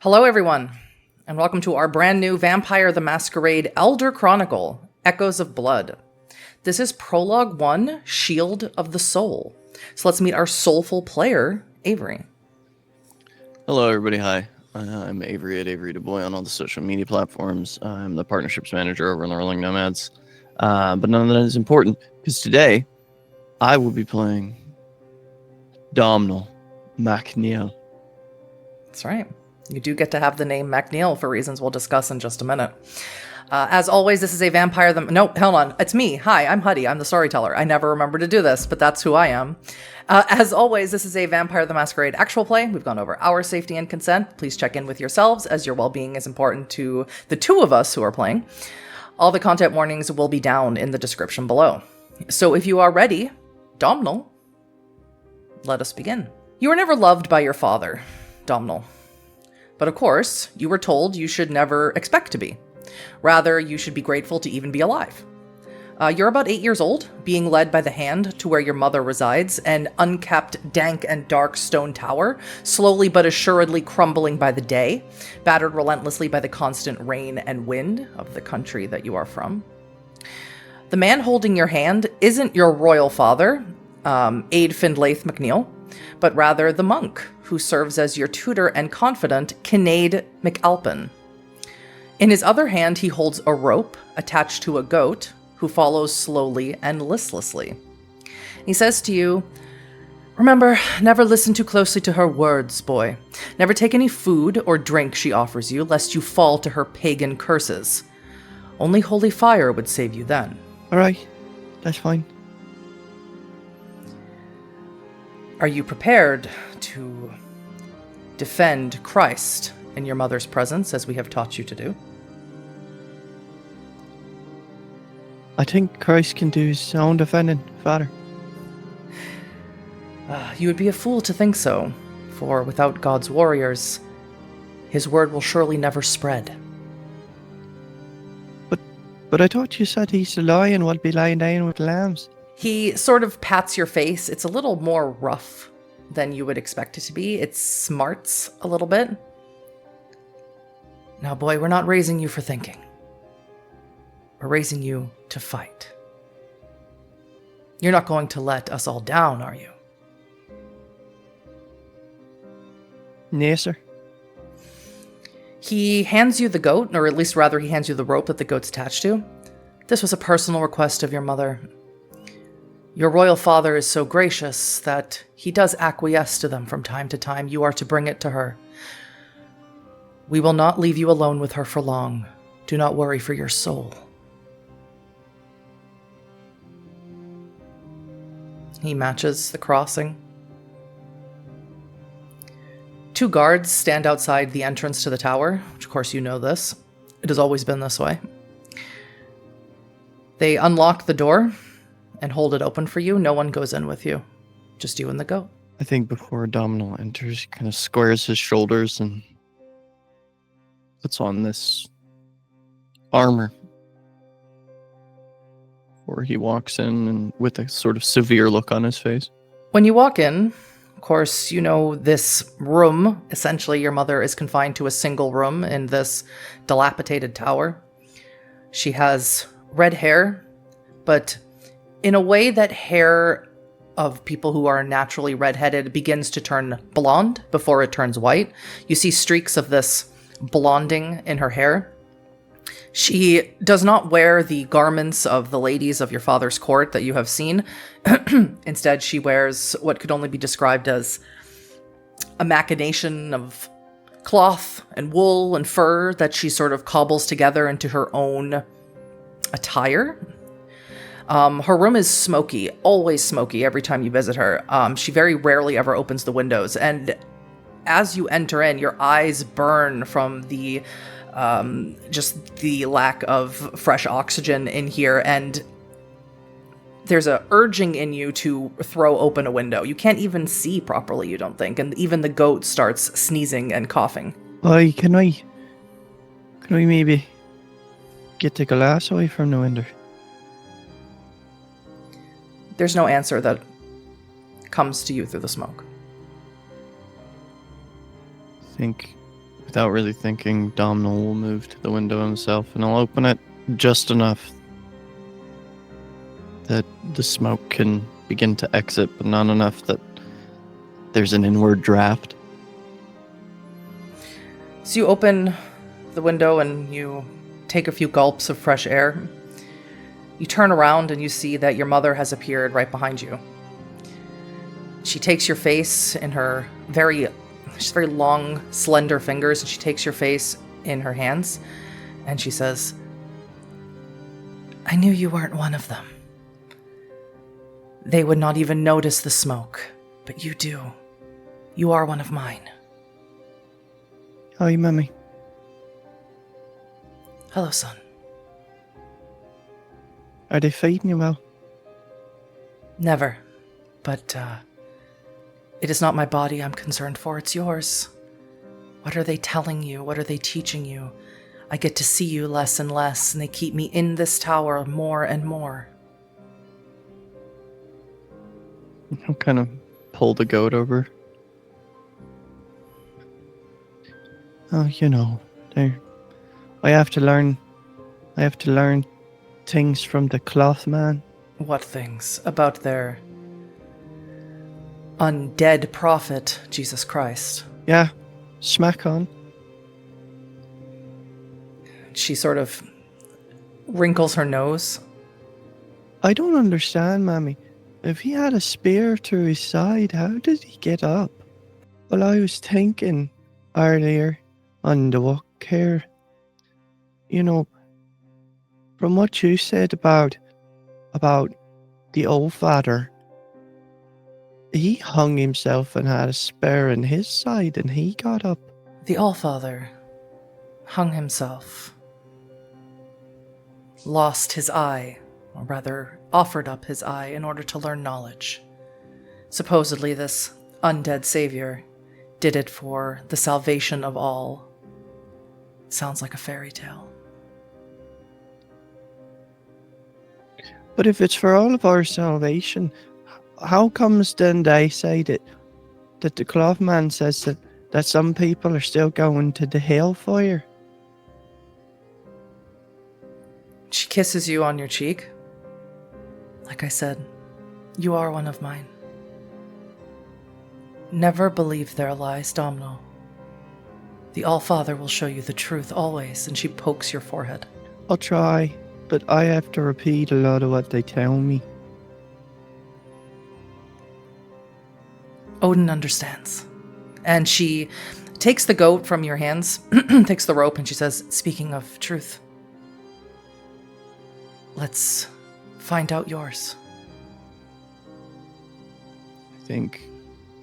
Hello, everyone, and welcome to our brand new Vampire the Masquerade Elder Chronicle, Echoes of Blood. This is Prologue 1, Shield of the Soul. So let's meet our soulful player, Avery. Hello, everybody. Hi. I'm Avery at Avery DuBois on all the social media platforms. I'm the partnerships manager over in the Rolling Nomads. But none of that is important, because today I will be playing Domnall MacNeil. That's right. You do get to have the name MacNeil for reasons we'll discuss in just a minute. As always, this is a Vampire the... No, hold on. It's me. Hi, I'm Huddy. I'm the storyteller. I never remember to do this, but that's who I am. As always, this is a Vampire the Masquerade actual play. We've gone over our safety and consent. Please check in with yourselves, as your well-being is important to the two of us who are playing. All the content warnings will be down in the description below. So if you are ready, Domnall, let us begin. You were never loved by your father, Domnall. But of course, you were told you should never expect to be. Rather, you should be grateful to even be alive. You're about 8 years old, being led by the hand to where your mother resides, an unkept, dank, and dark stone tower, slowly but assuredly crumbling by the day, battered relentlessly by the constant rain and wind of the country that you are from. The man holding your hand isn't your royal father, Aid Findlaith MacNeil, but rather the monk who serves as your tutor and confidant, Kinnaid MacAlpin. In his other hand, he holds a rope attached to a goat who follows slowly and listlessly. He says to you, "Remember, never listen too closely to her words, boy. Never take any food or drink she offers you, lest you fall to her pagan curses. Only holy fire would save you then." All right. That's fine. Are you prepared to defend Christ in your mother's presence, as we have taught you to do? I think Christ can do his own defending, Father. You would be a fool to think so, for without God's warriors, his word will surely never spread. But I thought you said he's the lion will be lying down with the lambs. He sort of pats your face. It's a little more rough than you would expect it to be. It smarts a little bit. Now, boy, we're not raising you for thinking. We're raising you to fight. You're not going to let us all down, are you? No, sir. He hands you the goat, or at least rather he hands you the rope that the goat's attached to. This was a personal request of your mother. Your royal father is so gracious that he does acquiesce to them from time to time. You are to bring it to her. We will not leave you alone with her for long. Do not worry for your soul. He matches the crossing. Two guards stand outside the entrance to the tower, which of course you know this. It has always been this way. They unlock the door and hold it open for you. No one goes in with you. Just you and the goat. I think before Domnall enters, he kind of squares his shoulders and puts on this armor. Or he walks in and with a sort of severe look on his face. When you walk in, of course, you know this room. Essentially, your mother is confined to a single room in this dilapidated tower. She has red hair, but in a way that hair of people who are naturally redheaded begins to turn blonde before it turns white. You see streaks of this blonding in her hair. She does not wear the garments of the ladies of your father's court that you have seen. Instead, she wears what could only be described as a machination of cloth and wool and fur that she sort of cobbles together into her own attire. Her room is smoky, always smoky every time you visit her. She very rarely ever opens the windows, and as you enter in, your eyes burn from the just the lack of fresh oxygen in here, and there's a urging in you to throw open a window. You can't even see properly, you don't think, and even the goat starts sneezing and coughing. Aye, can I maybe get the glass away from the window? There's no answer that comes to you through the smoke. Think Without really thinking, Domnall will move to the window himself, and I'll open it just enough that the smoke can begin to exit, but not enough that there's an inward draft. So you open the window and you take a few gulps of fresh air. You turn around and you see that your mother has appeared right behind you. She takes your face in her very long, slender fingers, and she takes your face in her hands, and she says, "I knew you weren't one of them. They would not even notice the smoke, but you do. You are one of mine." Hi, Mummy. "Hello, son." Are they feeding you well? "Never. But, it is not my body I'm concerned for, it's yours. What are they telling you? What are they teaching you? I get to see you less and less, and they keep me in this tower more and more." I'll kind of pull the goat over. Oh, I have to learn things from the cloth man. "What things? About their undead prophet, Jesus Christ?" Yeah, smack on. She sort of wrinkles her nose. I don't understand, Mammy. If he had a spear through his side, how did he get up? Well, I was thinking earlier on the walk here, from what you said about the old father, he hung himself and had a spear in his side and he got up. The Allfather hung himself, lost his eye, or rather offered up his eye in order to learn knowledge. Supposedly this undead savior did it for the salvation of all. Sounds like a fairy tale. But if it's for all of our salvation, how comes then they say that the cloth man says that some people are still going to the hellfire? She kisses you on your cheek. Like I said, you are one of mine. Never believe their lies, Domnall. The Allfather will show you the truth always, and she pokes your forehead. I'll try, but I have to repeat a lot of what they tell me. Odin understands. And she takes the goat from your hands, takes the rope, and she says, "Speaking of truth, let's find out yours." I think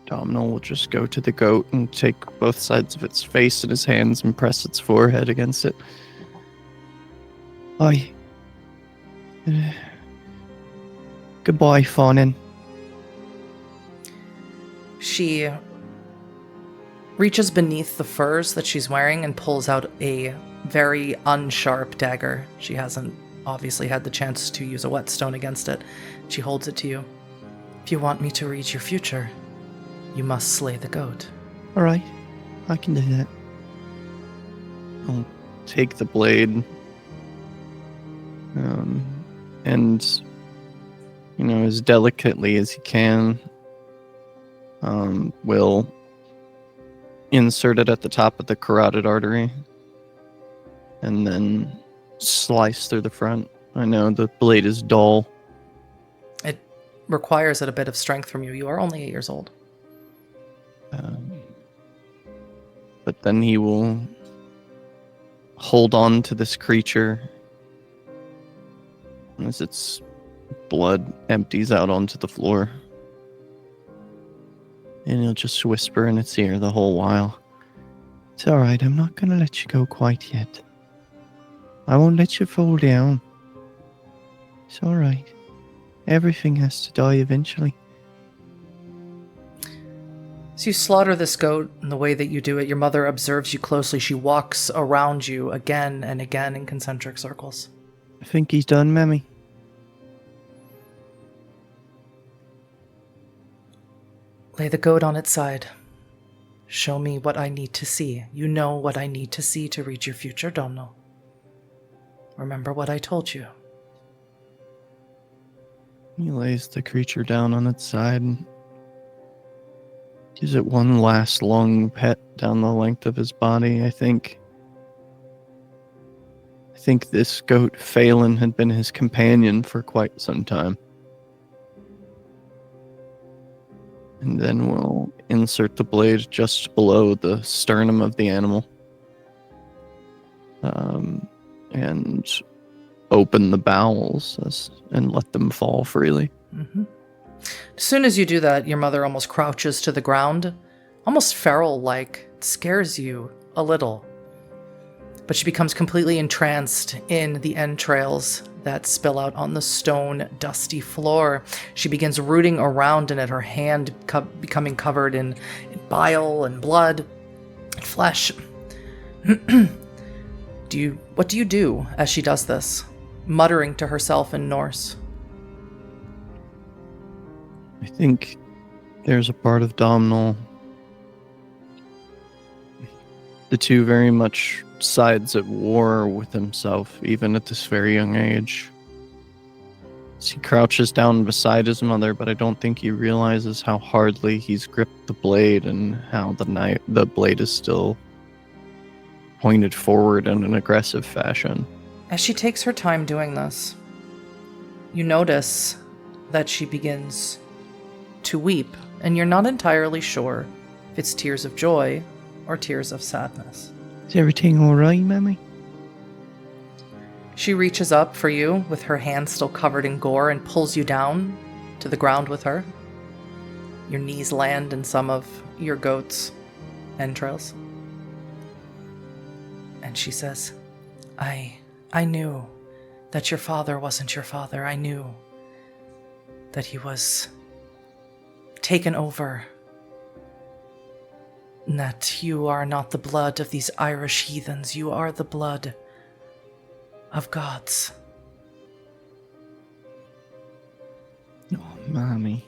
Domnall will just go to the goat and take both sides of its face in his hands and press its forehead against it. Goodbye, Fawnin. She reaches beneath the furs that she's wearing and pulls out a very unsharp dagger. She hasn't obviously had the chance to use a whetstone against it. She holds it to you. "If you want me to read your future, you must slay the goat." All right, I can do that. I'll take the blade, and as delicately as he can, will insert it at the top of the carotid artery, and then slice through the front. I know the blade is dull. It requires a bit of strength from you. You are only 8 years old. But then he will hold on to this creature as its blood empties out onto the floor. And he'll just whisper in its ear the whole while. "It's alright, I'm not going to let you go quite yet. I won't let you fall down. It's alright. Everything has to die eventually." So you slaughter this goat, and the way that you do it, your mother observes you closely. She walks around you again and again in concentric circles. "I think he's done, Mammy." Lay the goat on its side. Show me what I need to see. You know what I need to see to read your future, Domnall. Remember what I told you. He lays the creature down on its side and gives it one last long pet down the length of his body. I think this goat, Phelan, had been his companion for quite some time. And then we'll insert the blade just below the sternum of the animal. And open the bowels and let them fall freely. Mm-hmm. As soon as you do that, your mother almost crouches to the ground, almost feral-like. It scares you a little. But she becomes completely entranced in the entrails that spill out on the stone, dusty floor. She begins rooting around in it, her hand becoming covered in bile and blood and flesh. What do you do as she does this, muttering to herself in Norse? I think there's a part of Domnall. The two very much sides at war with himself, even at this very young age. As he crouches down beside his mother, but I don't think he realizes how hardly he's gripped the blade and how the blade is still pointed forward in an aggressive fashion. As she takes her time doing this, you notice that she begins to weep, and you're not entirely sure if it's tears of joy or tears of sadness. Is everything all right, Mammy? She reaches up for you with her hand still covered in gore and pulls you down to the ground with her. Your knees land in some of your goat's entrails. And she says, I knew that your father wasn't your father. I knew that he was taken over. And that you are not the blood of these Irish heathens. You are the blood of gods. Oh, Mommy.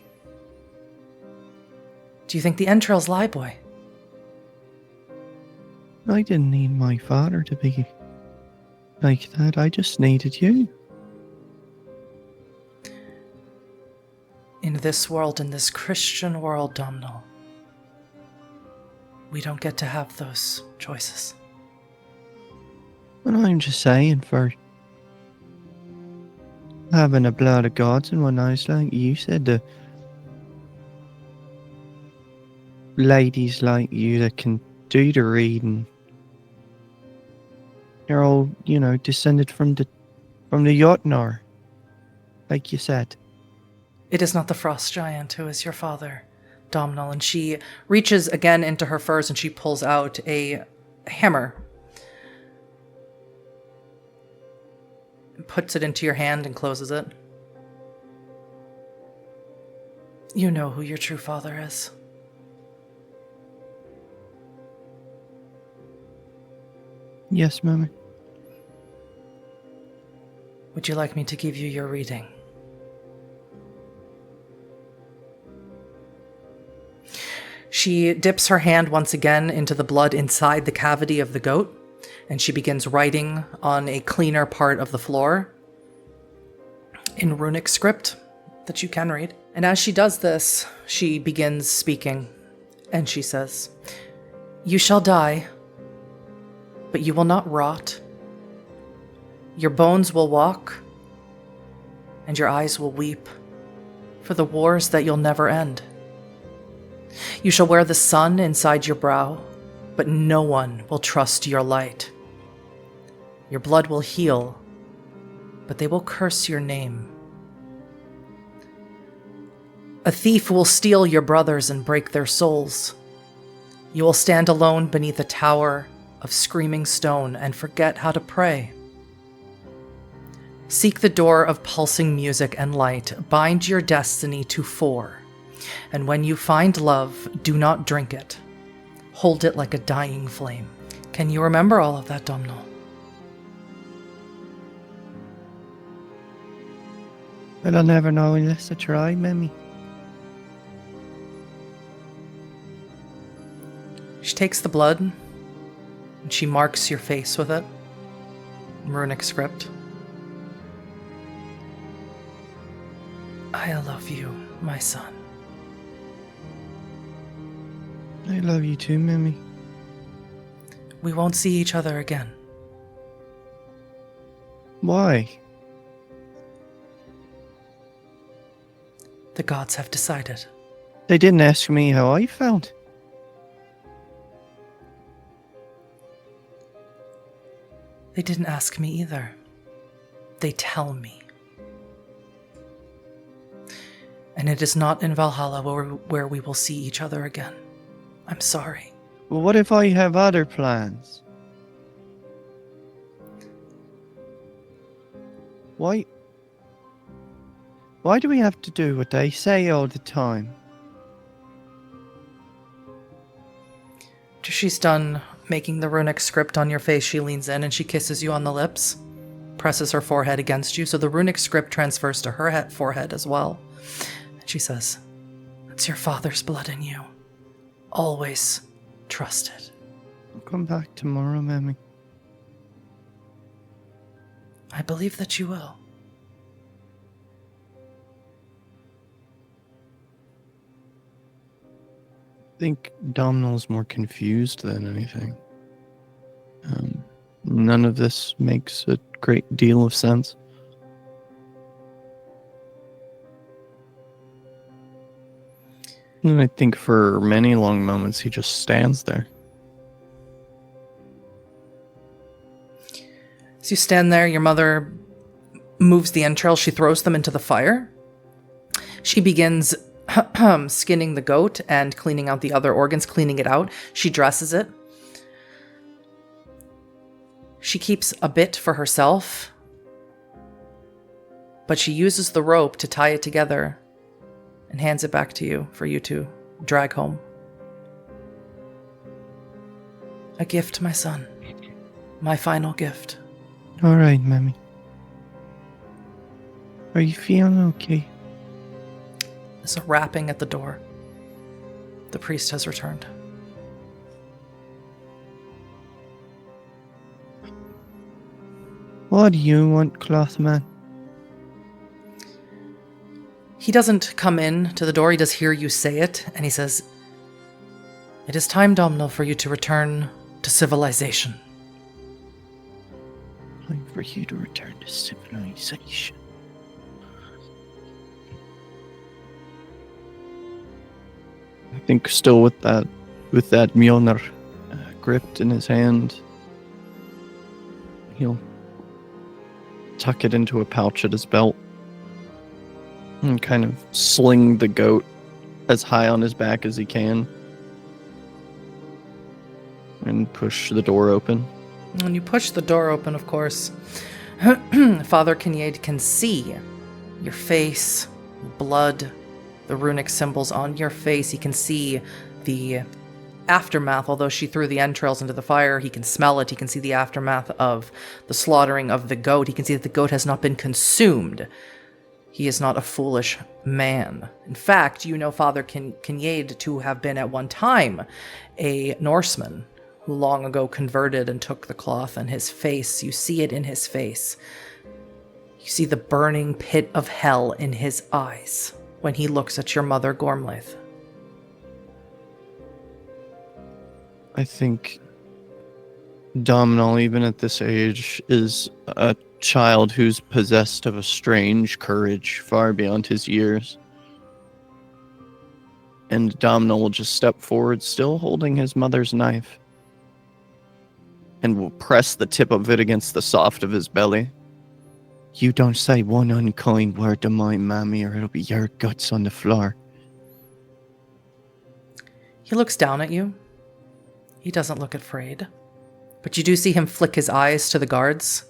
Do you think the entrails lie, boy? I didn't need my father to be like that. I just needed you. In this world, in this Christian world, Domnall, we don't get to have those choices. But I'm just saying, for having a blood of gods in one eyes, like you said, the ladies like you that can do the reading, they're all, descended from the Jotnar, like you said. It is not the frost giant who is your father, Domnall. And she reaches again into her furs and she pulls out a hammer. Puts it into your hand and closes it. You know who your true father is. Yes, Mommy. Would you like me to give you your reading? She dips her hand once again into the blood inside the cavity of the goat, and she begins writing on a cleaner part of the floor in runic script that you can read. And as she does this, she begins speaking, and she says, "You shall die, but you will not rot. Your bones will walk, and your eyes will weep for the wars that you'll never end. You shall wear the sun inside your brow, but no one will trust your light. Your blood will heal, but they will curse your name. A thief will steal your brothers and break their souls. You will stand alone beneath a tower of screaming stone and forget how to pray. Seek the door of pulsing music and light. Bind your destiny to 4. And when you find love, do not drink it. Hold it like a dying flame." Can you remember all of that, Domnall? Well, I'll never know unless I try, Mammy. She takes the blood, and she marks your face with it. Runic script. I love you, my son. I love you too, Mimi. We won't see each other again. Why? The gods have decided. They didn't ask me how I felt. They didn't ask me either. They tell me. And it is not in Valhalla where we will see each other again. I'm sorry. Well, what if I have other plans? Why do we have to do what they say all the time? After she's done making the runic script on your face, she leans in and she kisses you on the lips, presses her forehead against you, so the runic script transfers to her forehead as well. And she says, "It's your father's blood in you. Always trust it." I'll come back tomorrow, Mammy. I believe that you will. I think Domnall's more confused than anything. None of this makes a great deal of sense. And I think for many long moments he just stands there. As you stand there, your mother moves the entrails. She throws them into the fire. She begins skinning the goat and cleaning out the other organs, cleaning it out. She dresses it. She keeps a bit for herself, but she uses the rope to tie it together and hands it back to you for you to drag home. A gift, my son. My final gift. All right, Mammy. Are you feeling okay? There's a rapping at the door. The priest has returned. What do you want, Clothman? He doesn't come in to the door. He does hear you say it, and he says, "It is time, Domnall, for you to return to civilization." Time for you to return to civilization. I think still with that Mjolnir gripped in his hand, he'll tuck it into a pouch at his belt and kind of sling the goat as high on his back as he can and push the door open. When you push the door open, of course, Father Kindred can see your face, blood, the runic symbols on your face. He can see the aftermath. Although she threw the entrails into the fire, he can smell it. He can see the aftermath of the slaughtering of the goat. He can see that the goat has not been consumed. He is not a foolish man. In fact, you know Father Kindred to have been at one time a Norseman who long ago converted and took the cloth, and his face, you see it in his face. You see the burning pit of hell in his eyes when he looks at your mother, Gormlaith. I think Domnall, even at this age, is a child who's possessed of a strange courage far beyond his years. And Domnall will just step forward, still holding his mother's knife, and will press the tip of it against the soft of his belly. You don't say one unkind word to my mammy, or it'll be your guts on the floor. He looks down at you. He doesn't look afraid. But you do see him flick his eyes to the guards.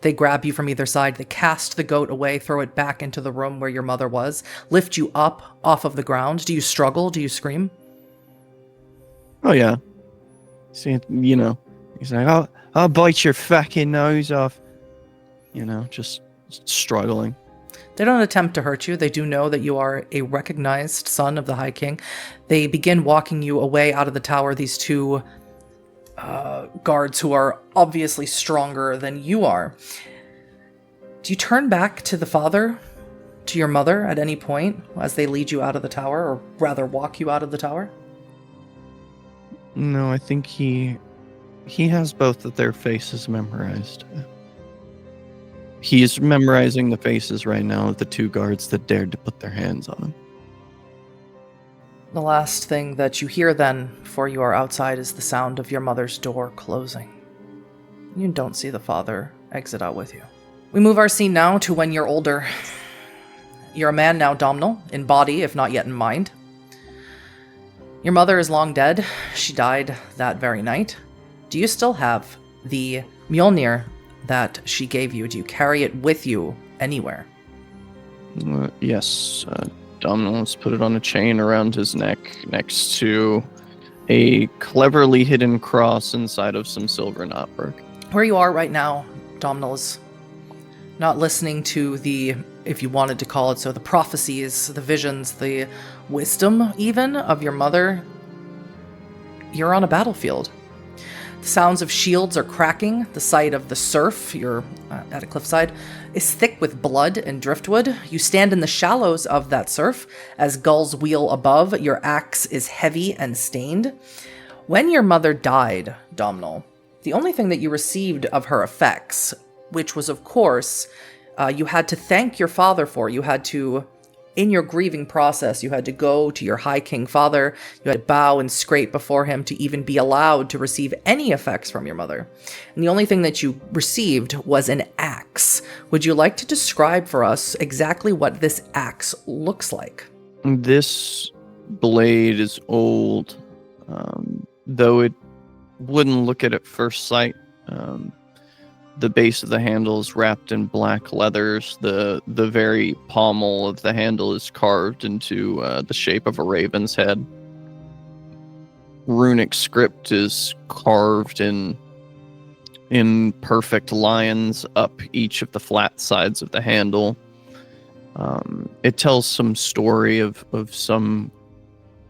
They grab you from either side. They cast the goat away, throw it back into the room where your mother was, lift you up off of the ground. Do you struggle? Do you scream? Oh, yeah. See, you know, he's like, I'll bite your fucking nose off. You know, just struggling. They don't attempt to hurt you. They do know that you are a recognized son of the High King. They begin walking you away out of the tower, these two guards who are obviously stronger than you are. Do you turn back to the father, to your mother at any point as they lead you out of the tower, or rather walk you out of the tower? No, I think he has both of their faces memorized. He is memorizing the faces right now of the two guards that dared to put their hands on him. The last thing that you hear then, before you are outside, is the sound of your mother's door closing. You don't see the father exit out with you. We move our scene now to when you're older. You're a man now, Domnall, in body, if not yet in mind. Your mother is long dead. She died that very night. Do you still have the Mjolnir that she gave you? Do you carry it with you anywhere? Yes. Domnall has put it on a chain around his neck next to a cleverly hidden cross inside of some silver knotwork. Where you are right now, Domnall is not listening to the, if you wanted to call it so, the prophecies, the visions, the wisdom even of your mother. You're on a battlefield. The sounds of shields are cracking. The sight of the surf, you're at a cliffside, is thick with blood and driftwood. You stand in the shallows of that surf as gulls wheel above. Your axe is heavy and stained. When your mother died, Domnall, the only thing that you received of her effects, which was, of course, you had to thank your father for. You had to, in your grieving process, you had to go to your High King father. You had to bow and scrape before him to even be allowed to receive any effects from your mother. And the only thing that you received was an axe. Would you like to describe for us exactly what this axe looks like? This blade is old, though it wouldn't look at first sight. The base of the handle is wrapped in black leathers. The very pommel of the handle is carved into the shape of a raven's head. Runic script is carved in perfect lines up each of the flat sides of the handle. It tells some story of some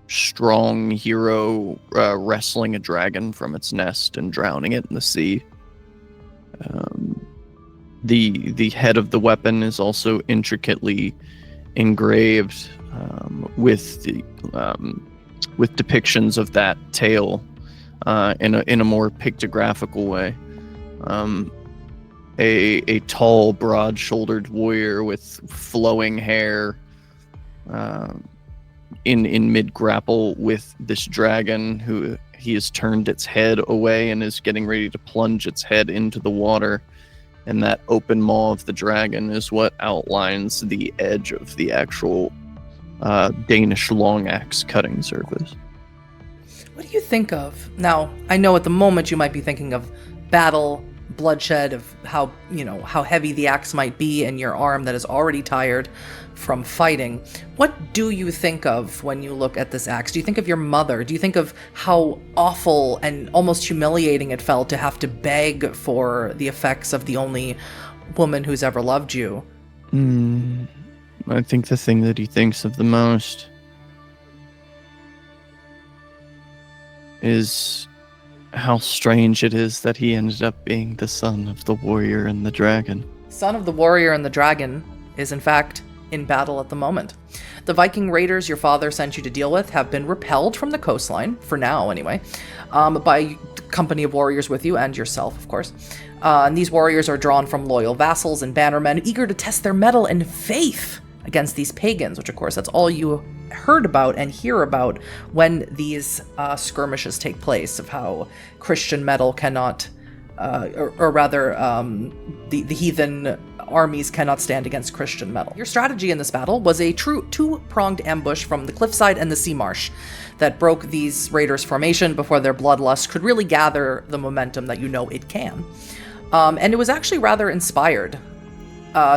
strong hero wrestling a dragon from its nest and drowning it in the sea. The head of the weapon is also intricately engraved with depictions of that tale in a more pictographical way. A tall, broad-shouldered warrior with flowing hair in mid-grapple with this dragon who he has turned its head away and is getting ready to plunge its head into the water. And that open maw of the dragon is what outlines the edge of the actual Danish long axe cutting surface. What do you think of? Now, I know at the moment you might be thinking of battle, bloodshed, of how heavy the axe might be in your arm that is already tired from fighting. What do you think of when you look at this axe? Do you think of your mother? Do you think of how awful and almost humiliating it felt to have to beg for the effects of the only woman who's ever loved you? I think the thing that he thinks of the most is how strange it is that he ended up being the son of the warrior and the dragon. Son of the warrior and the dragon is, in fact, in battle at the moment. The Viking raiders your father sent you to deal with have been repelled from the coastline, for now anyway, by a company of warriors with you and yourself, of course. And these warriors are drawn from loyal vassals and bannermen, eager to test their mettle and faith against these pagans, which of course that's all you heard about and hear about when these skirmishes take place, of how Christian metal cannot, or rather the heathen armies cannot stand against Christian metal. Your strategy in this battle was a true two-pronged ambush from the cliffside and the sea marsh that broke these raiders' formation before their bloodlust could really gather the momentum that you know it can. And it was actually rather inspired.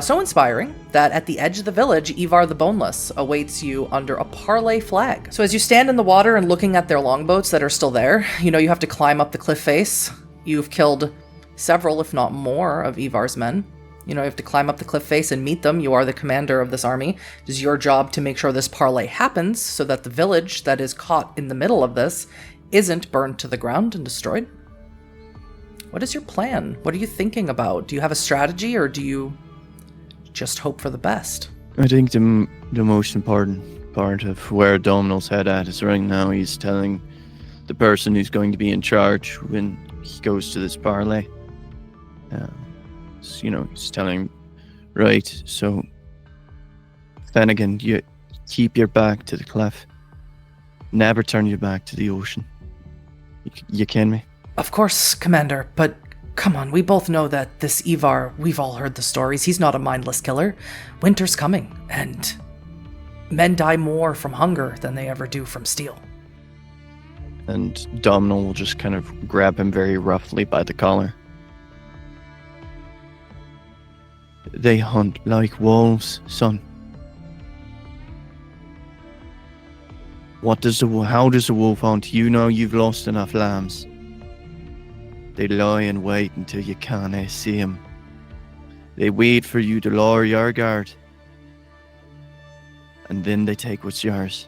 So inspiring that at the edge of the village, Ivar the Boneless awaits you under a parlay flag. So as you stand in the water and looking at their longboats that are still there, you know you have to climb up the cliff face. You've killed several, if not more, of Ivar's men. You know, you have to climb up the cliff face and meet them. You are the commander of this army. It is your job to make sure this parley happens so that the village that is caught in the middle of this isn't burned to the ground and destroyed. What is your plan? What are you thinking about? Do you have a strategy, or do you just hope for the best? I think the most important part of where Domnall's head at is right now he's telling the person who's going to be in charge when he goes to this parley. He's telling, right, so Finnegan, you keep your back to the cliff. Never turn your back to the ocean. You kin me? Of course, Commander, but come on, we both know that this Ivar, we've all heard the stories, he's not a mindless killer. Winter's coming, and men die more from hunger than they ever do from steel. And Domnall will just kind of grab him very roughly by the collar. They hunt like wolves, son. How does a wolf hunt? You know you've lost enough lambs. They lie and wait until you can't see them. They wait for you to lower your guard. And then they take what's yours.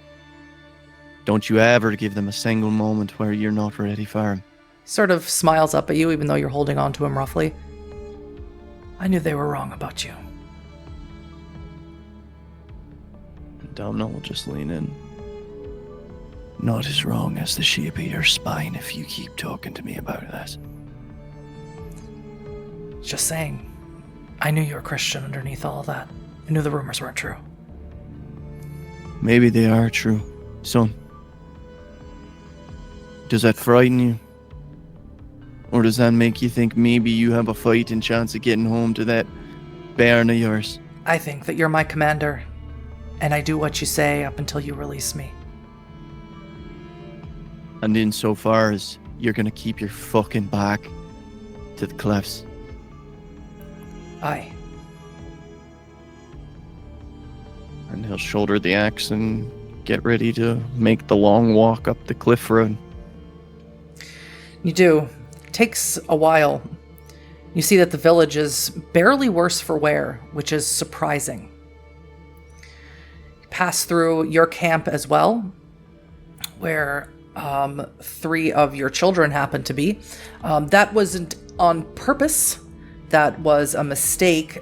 Don't you ever give them a single moment where you're not ready for them. Sort of smiles up at you, even though you're holding on to him roughly. I knew they were wrong about you. Domnall will just lean in. Not as wrong as the sheep eater's spine if you keep talking to me about that. Just saying. I knew you were Christian underneath all of that. I knew the rumors weren't true. Maybe they are true, son. Does that frighten you? Or does that make you think maybe you have a fighting chance of getting home to that bairn of yours? I think that you're my commander, and I do what you say up until you release me. And insofar as you're gonna keep your fucking back to the cliffs. Aye. And he'll shoulder the axe and get ready to make the long walk up the cliff road. You do. It takes a while. You see that the village is barely worse for wear, which is surprising. You pass through your camp as well, where 3 of your children happen to be. That wasn't on purpose. That was a mistake.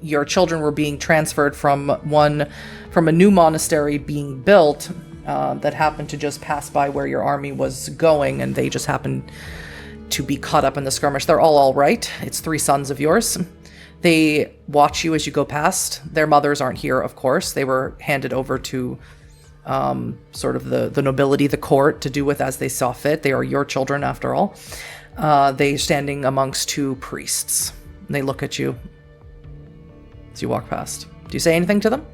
Your children were being transferred from a new monastery being built that happened to just pass by where your army was going, and they just happened to be caught up in the skirmish. They're all right. It's 3 sons of yours. They watch you as you go past. Their mothers aren't here, of course. They were handed over to sort of the nobility, the court, to do with as they saw fit. They are your children, after all. They standing amongst 2 priests. And they look at you as you walk past. Do you say anything to them?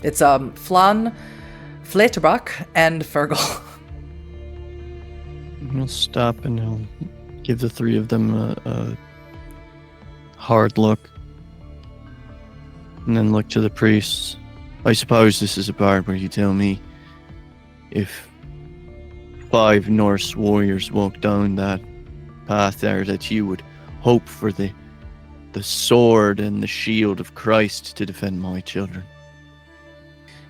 It's Flan, Flaterbach, and Fergal. He'll stop and he'll give the 3 of them a hard look. And then look to the priests. I suppose this is a part where you tell me if 5 Norse warriors walk down that path there that you would hope for the sword and the shield of Christ to defend my children.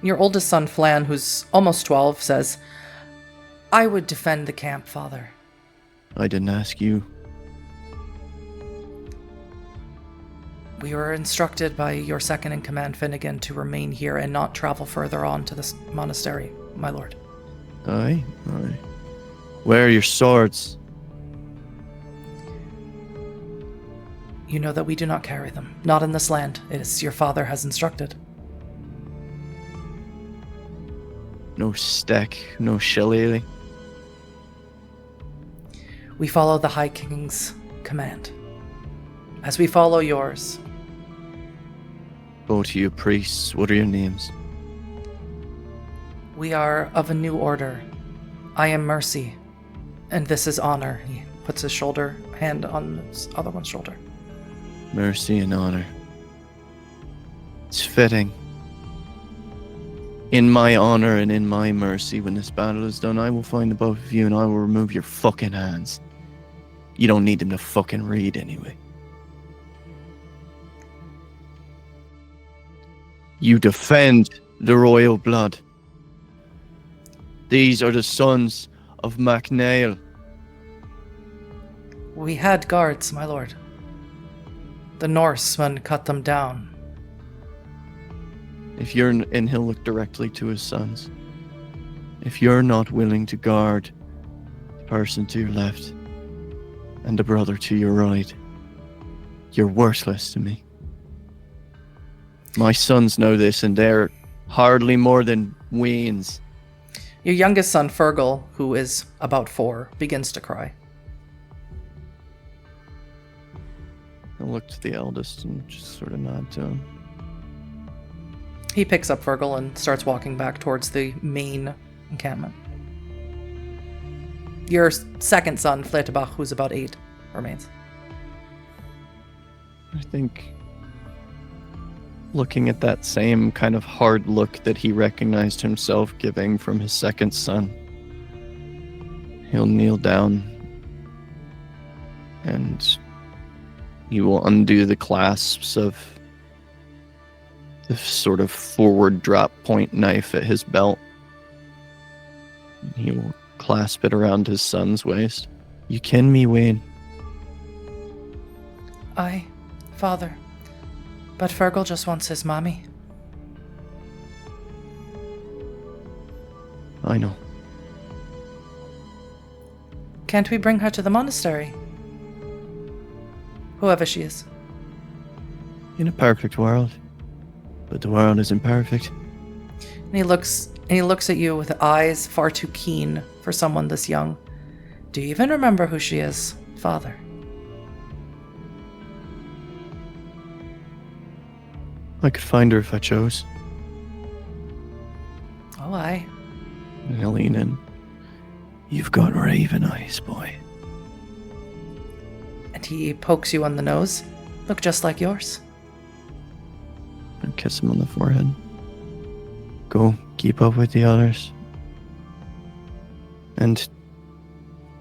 Your oldest son, Flan, who's almost 12, says, I would defend the camp, Father. I didn't ask you. We were instructed by your second-in-command, Finnegan, to remain here and not travel further on to this monastery, my lord. Aye. Where are your swords? You know that we do not carry them. Not in this land. It is your father has instructed. No stick, no shillelagh. We follow the High King's command, as we follow yours. Both of you priests, what are your names? We are of a new order. I am Mercy, and this is Honor. He puts his hand on his other one's shoulder. Mercy and honor. It's fitting. In my honor and in my mercy, when this battle is done, I will find the both of you and I will remove your fucking hands. You don't need them to fucking read anyway. You defend the royal blood. These are the sons of MacNeil. We had guards, my lord. The Norsemen cut them down. And he'll look directly to his sons. If you're not willing to guard the person to your left and the brother to your right, you're worthless to me. My sons know this, and they're hardly more than weans. Your youngest son, Fergal, who is about 4, begins to cry. I'll look to the eldest and just sort of nod to him. He picks up Fergal and starts walking back towards the main encampment. Your second son, Fletabach, who's about 8, remains. I think, looking at that same kind of hard look that he recognized himself giving from his second son, he'll kneel down and he will undo the clasps of the sort of forward drop point knife at his belt. He will clasp it around his son's waist. You ken me, Wayne. Aye, father. But Fergal just wants his mommy. I know. Can't we bring her to the monastery? Whoever she is. In a perfect world. But the world isn't perfect. And he looks at you with eyes far too keen for someone this young. Do you even remember who she is, father? I could find her if I chose. Oh, aye. And I'll lean in. You've got raven eyes, boy. And he pokes you on the nose. Look just like yours. And kiss him on the forehead. Go, keep up with the others. And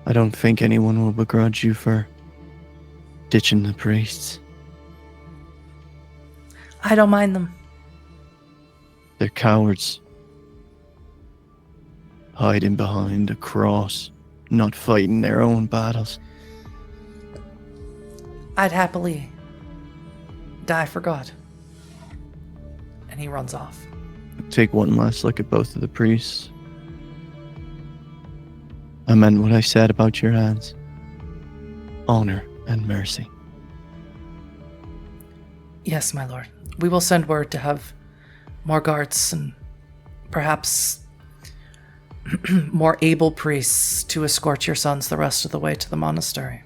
I don't think anyone will begrudge you for ditching the priests. I don't mind them. They're cowards. Hiding behind a cross, not fighting their own battles. I'd happily die for God. And he runs off. Take one last look at both of the priests. I meant what I said about your hands. Honor and mercy. Yes, my lord. We will send word to have more guards and perhaps more able priests to escort your sons the rest of the way to the monastery.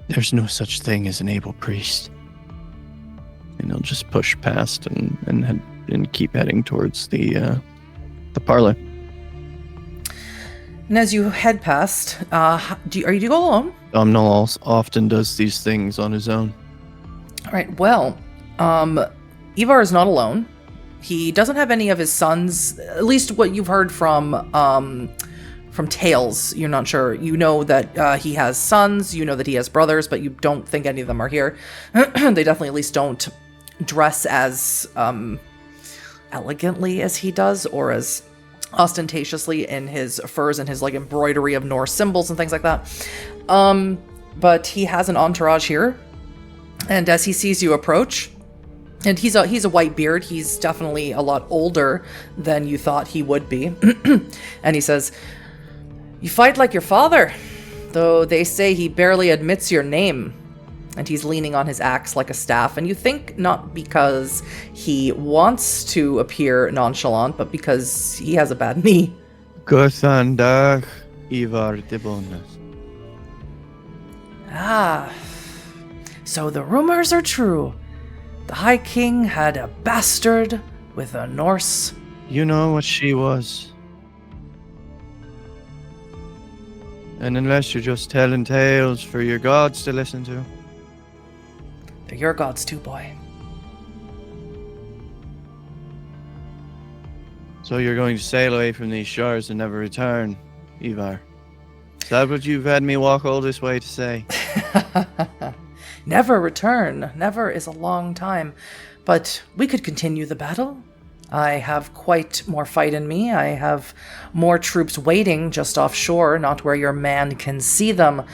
There's no such thing as an able priest. And he'll just push past and keep heading towards the parlor. And as you head past, do you go alone? Domnall often does these things on his own. All right. Well, Ivar is not alone. He doesn't have any of his sons. At least what you've heard from tales. You're not sure. You know that he has sons. You know that he has brothers, but you don't think any of them are here. They definitely at least don't dress as elegantly as he does, or as ostentatiously in his furs and his like embroidery of Norse symbols and things like that. But he has an entourage here, and as he sees you approach, and he's a white beard, he's definitely a lot older than you thought he would be, and he says, "You fight like your father, though they say he barely admits your name." And he's leaning on his axe like a staff, and you think not because he wants to appear nonchalant, but because he has a bad knee. Góðan dag, Ivar de Bonus. Ah, so the rumors are true. The High King had a bastard with a Norse. You know what she was. And unless you're just telling tales for your gods to listen to. They're your gods too, boy. So you're going to sail away from these shores and never return, Ivar? Is that what you've had me walk all this way to say? Never return. Never is a long time. But we could continue the battle. I have quite more fight in me. I have more troops waiting just offshore, not where your man can see them.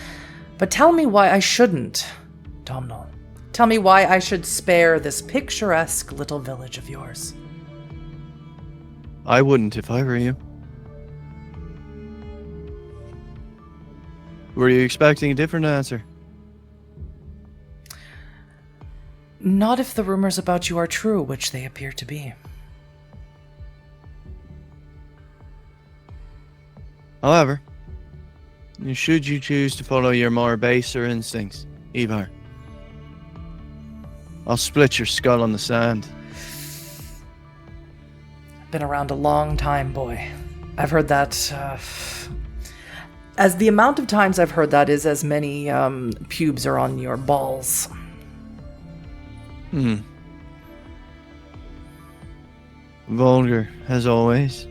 But tell me why I shouldn't, Domnall. Tell me why I should spare this picturesque little village of yours. I wouldn't if I were you. Were you expecting a different answer? Not if the rumors about you are true, which they appear to be. However, should you choose to follow your more baser instincts, Ivar, I'll split your skull on the sand. Been around a long time, boy. I've heard that, as the amount of times I've heard that is as many, pubes are on your balls. Vulgar, as always.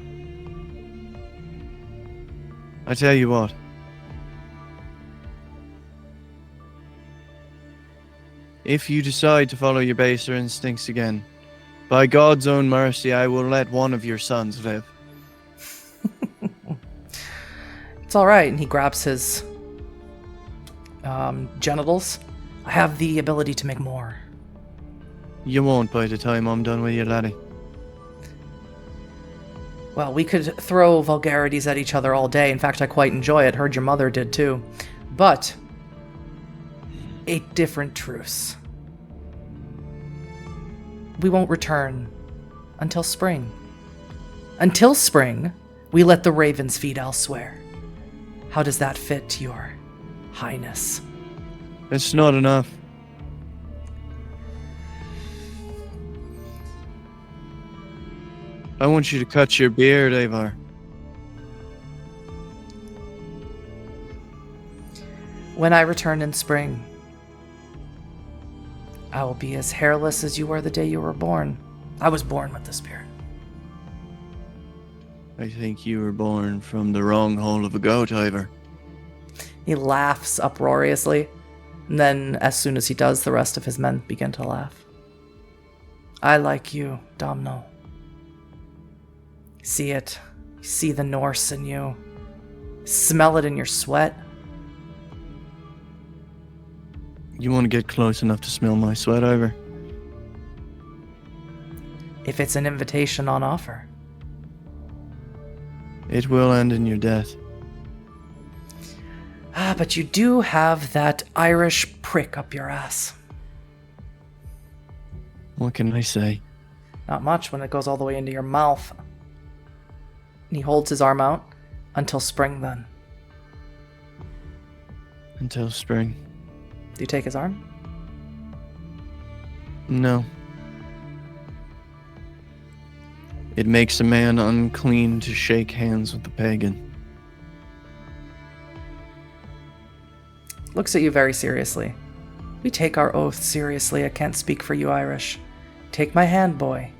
I tell you what. If you decide to follow your baser instincts again, by God's own mercy, I will let one of your sons live. It's all right. And he grabs his genitals. I have the ability to make more. You won't by the time I'm done with you, laddie. Well, we could throw vulgarities at each other all day. In fact, I quite enjoy it. Heard your mother did too. But a different truce. We won't return until spring. Until spring, we let the ravens feed elsewhere. How does that fit, your highness? It's not enough. I want you to cut your beard, Ivar. When I return in spring, I will be as hairless as you were the day you were born. I was born with this beard. I think you were born from the wrong hole of a goat, Ivar. He laughs uproariously, and then as soon as he does, the rest of his men begin to laugh. I like you, Domnall. See it. See the Norse in you. Smell it in your sweat. You want to get close enough to smell my sweat, Ivar? If it's an invitation on offer. It will end in your death. But you do have that Irish prick up your ass. What can I say? Not much when it goes all the way into your mouth. And he holds his arm out. Until spring, then. Until spring. Do you take his arm? No. It makes a man unclean to shake hands with the pagan. Looks at you very seriously. We take our oath seriously. I can't speak for you, Irish. Take my hand, boy,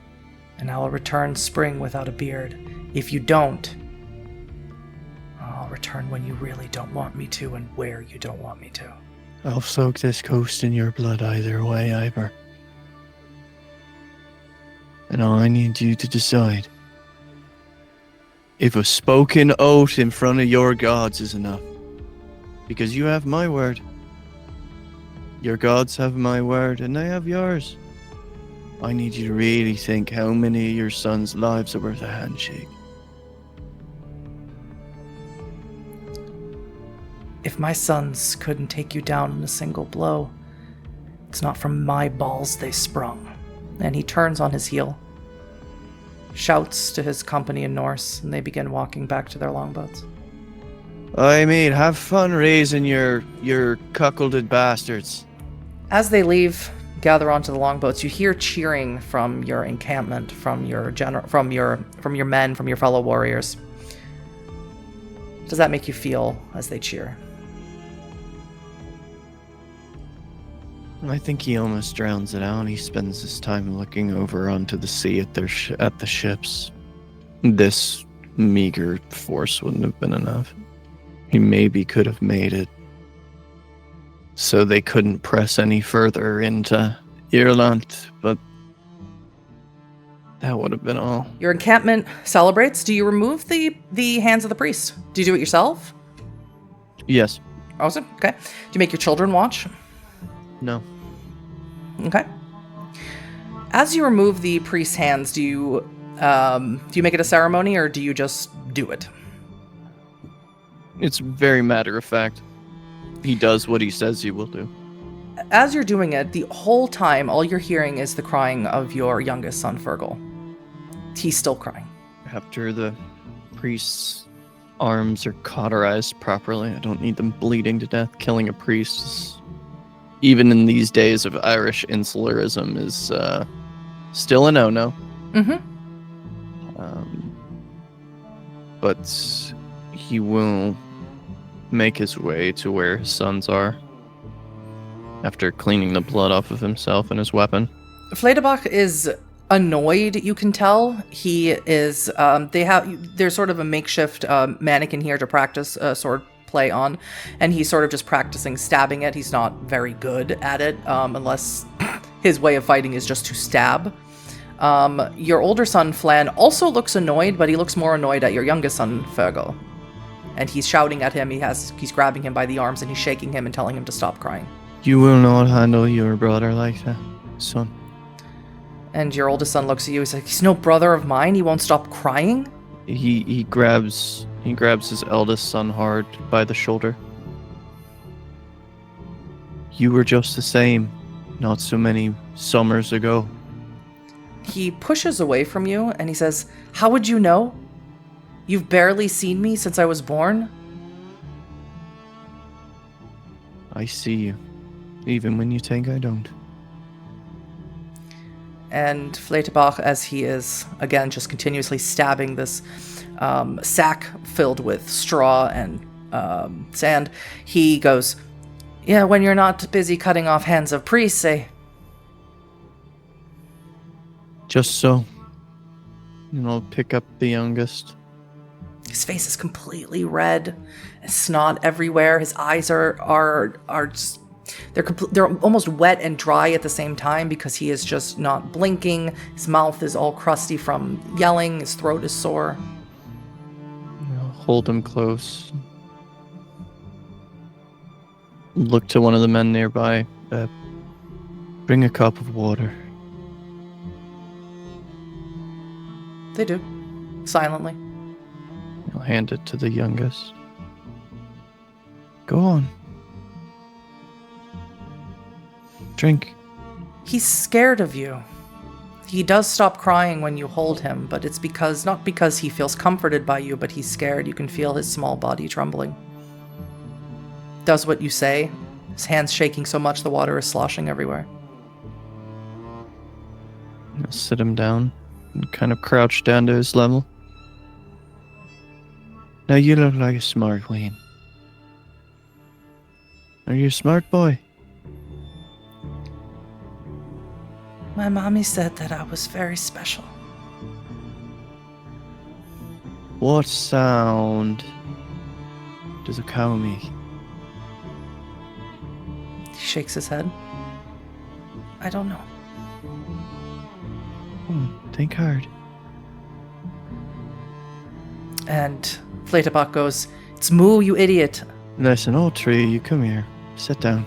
and I will return spring without a beard. If you don't, I'll return when you really don't want me to and where you don't want me to. I'll soak this coast in your blood either way, Ivar. And I need you to decide if a spoken oath in front of your gods is enough. Because you have my word. Your gods have my word, and they have yours. I need you to really think how many of your sons' lives are worth a handshake. If my sons couldn't take you down in a single blow, it's not from my balls they sprung. And he turns on his heel, shouts to his company in Norse, and they begin walking back to their longboats. I mean, have fun raising your cuckolded bastards. As they leave, gather onto the longboats, you hear cheering from your encampment, from your men, from your fellow warriors. Does that make you feel as they cheer? I think he almost drowns it out. He spends his time looking over onto the sea at the ships. This meager force wouldn't have been enough. He maybe could have made it so they couldn't press any further into Ireland, but that would have been all. Your encampment celebrates. Do you remove the hands of the priest? Do you do it yourself? Yes. Awesome. Okay. Do you make your children watch? No. Okay. As you remove the priest's hands, do you make it a ceremony or do you just do it? It's very matter of fact. He does what he says he will do. As you're doing it, the whole time, all you're hearing is the crying of your youngest son, Fergal. He's still crying. After the priest's arms are cauterized properly, I don't need them bleeding to death. Killing a priest, even in these days of Irish insularism, is still a no-no. Mm-hmm. But he will make his way to where his sons are after cleaning the blood off of himself and his weapon. Flederbach is annoyed, you can tell. He is, there's sort of a makeshift mannequin here to practice sword play on, and he's sort of just practicing stabbing it. He's not very good at it, unless his way of fighting is just to stab. Your older son, Flan, also looks annoyed, but he looks more annoyed at your youngest son, Fergal. And he's shouting at him, he's grabbing him by the arms, and he's shaking him and telling him to stop crying. You will not handle your brother like that, son. And your oldest son looks at you, he's like, he's no brother of mine, he won't stop crying? He grabs his eldest son hard by the shoulder. You were just the same, not so many summers ago. He pushes away from you, and he says, how would you know? You've barely seen me since I was born? I see you, even when you think I don't. And Fleterbach, as he is, again, just continuously stabbing this sack filled with straw and sand, he goes, yeah, when you're not busy cutting off hands of priests, eh? Just so. And I'll pick up the youngest. His face is completely red, snot everywhere. His eyes are just, they're almost wet and dry at the same time because he is just not blinking. His mouth is all crusty from yelling. His throat is sore. I'll hold him close. Look to one of the men nearby. Bring a cup of water. They do, silently. I'll hand it to the youngest. Go on. Drink. He's scared of you. He does stop crying when you hold him, but it's not because he feels comforted by you, but he's scared. You can feel his small body trembling. Does what you say. His hands shaking so much the water is sloshing everywhere. I'll sit him down and kind of crouch down to his level. Now you look like a smart Wayne. Are you a smart boy? My mommy said that I was very special. What sound does a cow make? He shakes his head. I don't know. Think hard. And Fleterbach goes, it's moo, you idiot. Listen, all three of you, come here. Sit down.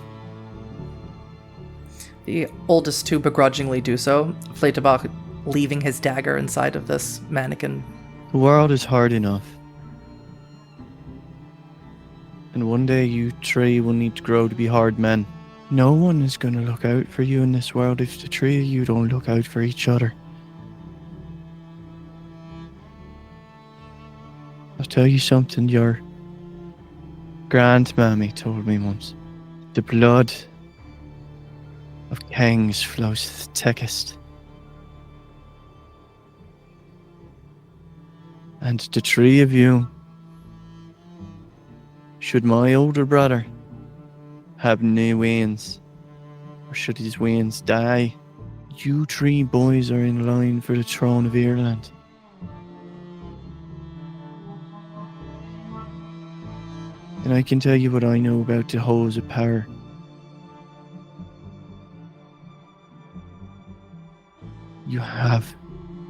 The oldest two begrudgingly do so, Fleterbach leaving his dagger inside of this mannequin. The world is hard enough. And one day you three will need to grow to be hard men. No one is going to look out for you in this world if the three of you don't look out for each other. I'll tell you something your grandmammy told me once. The blood of kings flows the thickest. And the three of you, should my older brother have no wains, or should his wains die, you three boys are in line for the throne of Ireland. And I can tell you what I know about the halls of power. You have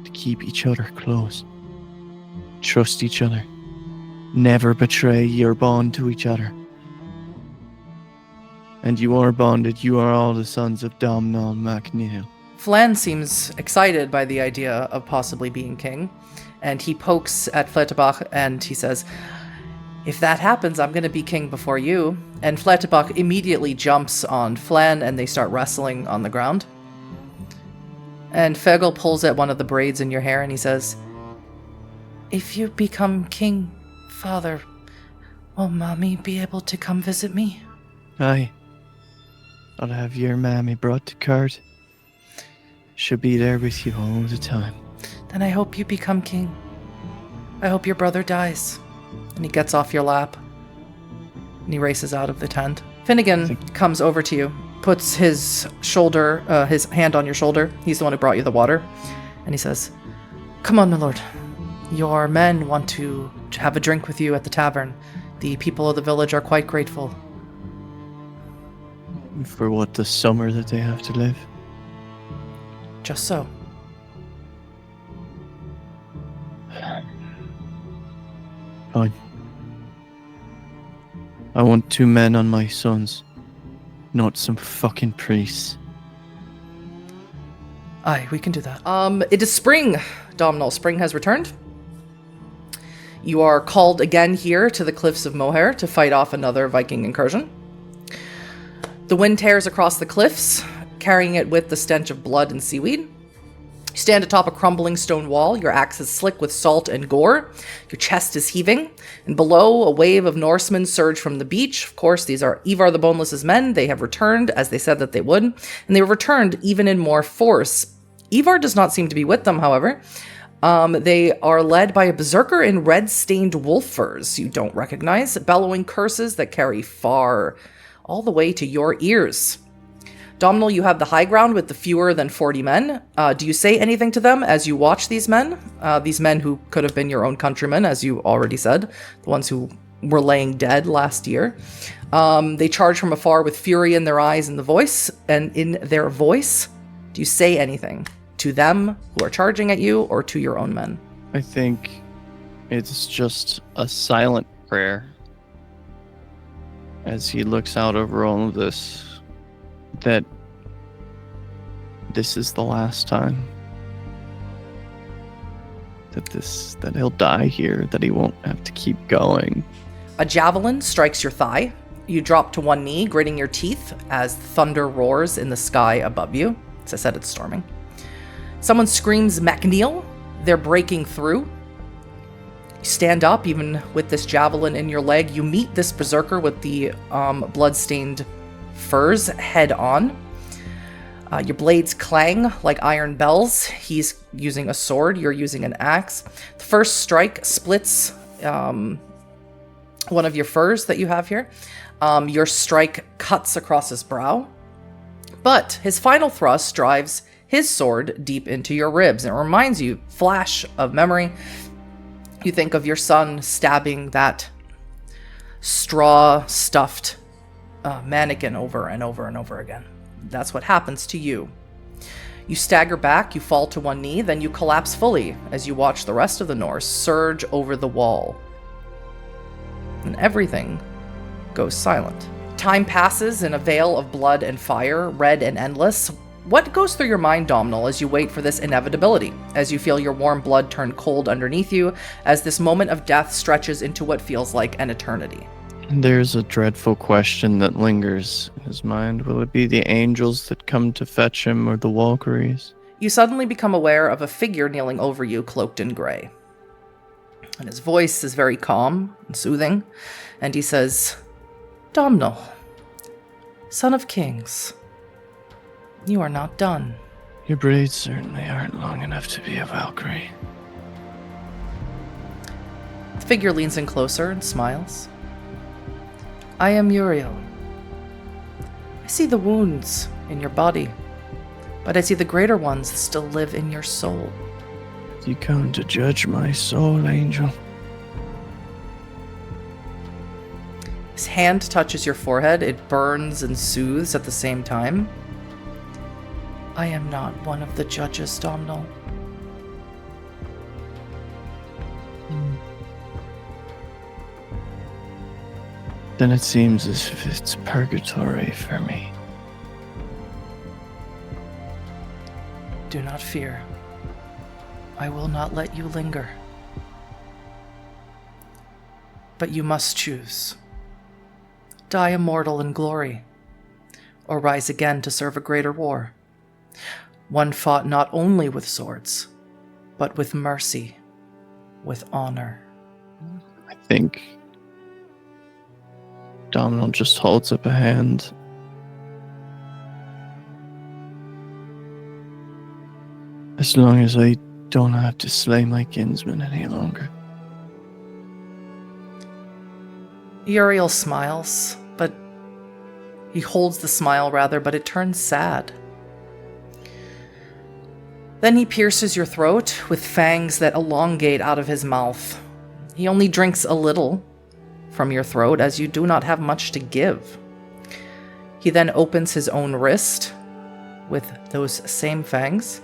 to keep each other close. Trust each other. Never betray your bond to each other. And you are bonded. You are all the sons of Domnall MacNeil. Flan seems excited by the idea of possibly being king, and he pokes at Flettebach and he says, "If that happens, I'm going to be king before you." And Flettebach immediately jumps on Flan and they start wrestling on the ground. And Fegel pulls at one of the braids in your hair and he says, "If you become king, father, will mommy be able to come visit me?" Aye. I'll have your mammy brought to court. She'll be there with you all the time. "Then I hope you become king. I hope your brother dies." And he gets off your lap. And he races out of the tent. Finnegan comes over to you, puts his hand on your shoulder. He's the one who brought you the water. And he says, "Come on, my lord. Your men want to have a drink with you at the tavern. The people of the village are quite grateful." For what, the summer that they have to live? Just so. Fine. I want 2 men on my sons, not some fucking priests. Aye, we can do that. It is spring, Domnall. Spring has returned. You are called again here to the cliffs of Moher to fight off another Viking incursion. The wind tears across the cliffs, carrying it with the stench of blood and seaweed. You stand atop a crumbling stone wall, your axe is slick with salt and gore, your chest is heaving, and below, a wave of Norsemen surge from the beach. Of course, these are Ivar the Boneless's men. They have returned, as they said that they would, and they have returned even in more force. Ivar does not seem to be with them, however. They are led by a berserker in red-stained wolf furs you don't recognize, bellowing curses that carry far, all the way to your ears. Domnall, you have the high ground with the fewer than 40 men. Do you say anything to them as you watch these men? These men who could have been your own countrymen, as you already said, the ones who were laying dead last year. They charge from afar with fury in their eyes and in their voice. Do you say anything to them who are charging at you or to your own men? I think it's just a silent prayer as he looks out over all of this, that this is the last time that he'll die here, that he won't have to keep going. A javelin strikes your thigh. You drop to one knee, gritting your teeth as thunder roars in the sky above you. As I said, it's storming. Someone screams, "MacNeil!" They're breaking through. You stand up, even with this javelin in your leg. You meet this berserker with the blood-stained furs head on. Your blades clang like iron bells. He's using a sword. You're using an axe. The first strike splits one of your furs that you have here. Your strike cuts across his brow. But his final thrust drives his sword deep into your ribs. And it reminds you, flash of memory, you think of your son stabbing that straw-stuffed mannequin over and over and over again. That's what happens to you. You stagger back, you fall to one knee, then you collapse fully as you watch the rest of the Norse surge over the wall. And everything goes silent. Time passes in a veil of blood and fire, red and endless. What goes through your mind, Domnall, as you wait for this inevitability, as you feel your warm blood turn cold underneath you, as this moment of death stretches into what feels like an eternity? There's a dreadful question that lingers in his mind. Will it be the angels that come to fetch him, or the Valkyries? You suddenly become aware of a figure kneeling over you, cloaked in gray. And his voice is very calm and soothing, and he says, "Domnall, son of kings, you are not done." Your braids certainly aren't long enough to be a Valkyrie. The figure leans in closer and smiles. "I am Uriel. I see the wounds in your body, but I see the greater ones that still live in your soul." You come to judge my soul, angel? His hand touches your forehead. It burns and soothes at the same time. I am not one of the judges, Domnall. Then it seems as if it's purgatory for me. Do not fear. I will not let you linger. But you must choose. Die immortal in glory, or rise again to serve a greater war. One fought not only with swords, but with mercy, with honor. I think Domnall just holds up a hand. As long as I don't have to slay my kinsman any longer. Uriel smiles, but he holds the smile rather, but it turns sad. Then he pierces your throat with fangs that elongate out of his mouth. He only drinks a little from your throat, as you do not have much to give. He then opens his own wrist with those same fangs,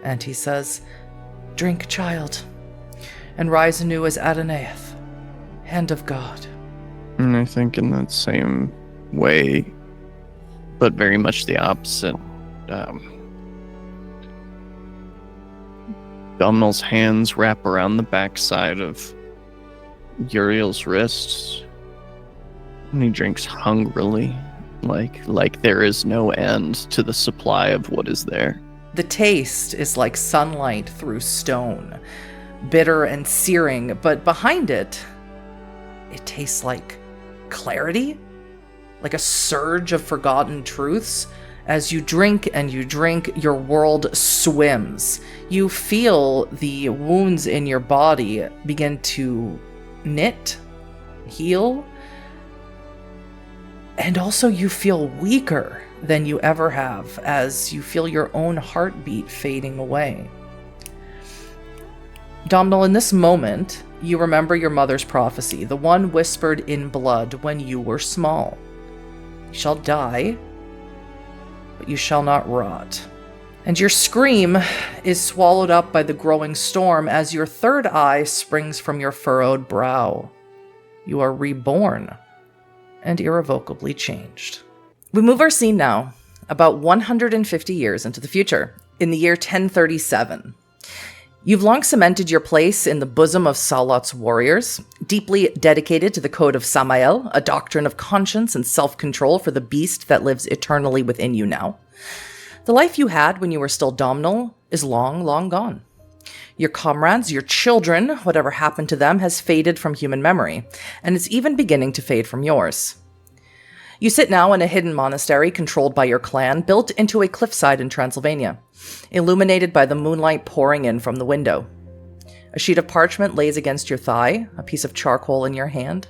and he says, "Drink, child, and rise anew as Adonaiath, hand of God." And I think in that same way, but very much the opposite, Domnall's hands wrap around the backside of Uriel's wrists, and he drinks hungrily, like there is no end to the supply of what is there. The taste is like sunlight through stone, bitter and searing, but behind it, it tastes like clarity, like a surge of forgotten truths. As you drink and you drink, your world swims. You feel the wounds in your body begin to knit, heal, and also you feel weaker than you ever have as you feel your own heartbeat fading away. Domnall, in this moment, you remember your mother's prophecy, the one whispered in blood when you were small. You shall die, but you shall not rot. And your scream is swallowed up by the growing storm as your third eye springs from your furrowed brow. You are reborn and irrevocably changed. We move our scene now about 150 years into the future, in the year 1037. You've long cemented your place in the bosom of Salot's warriors, deeply dedicated to the code of Samael, a doctrine of conscience and self-control for the beast that lives eternally within you now. The life you had when you were still Domnall is long, long gone. Your comrades, your children, whatever happened to them has faded from human memory, and it's even beginning to fade from yours. You sit now in a hidden monastery controlled by your clan, built into a cliffside in Transylvania, illuminated by the moonlight pouring in from the window. A sheet of parchment lays against your thigh, a piece of charcoal in your hand.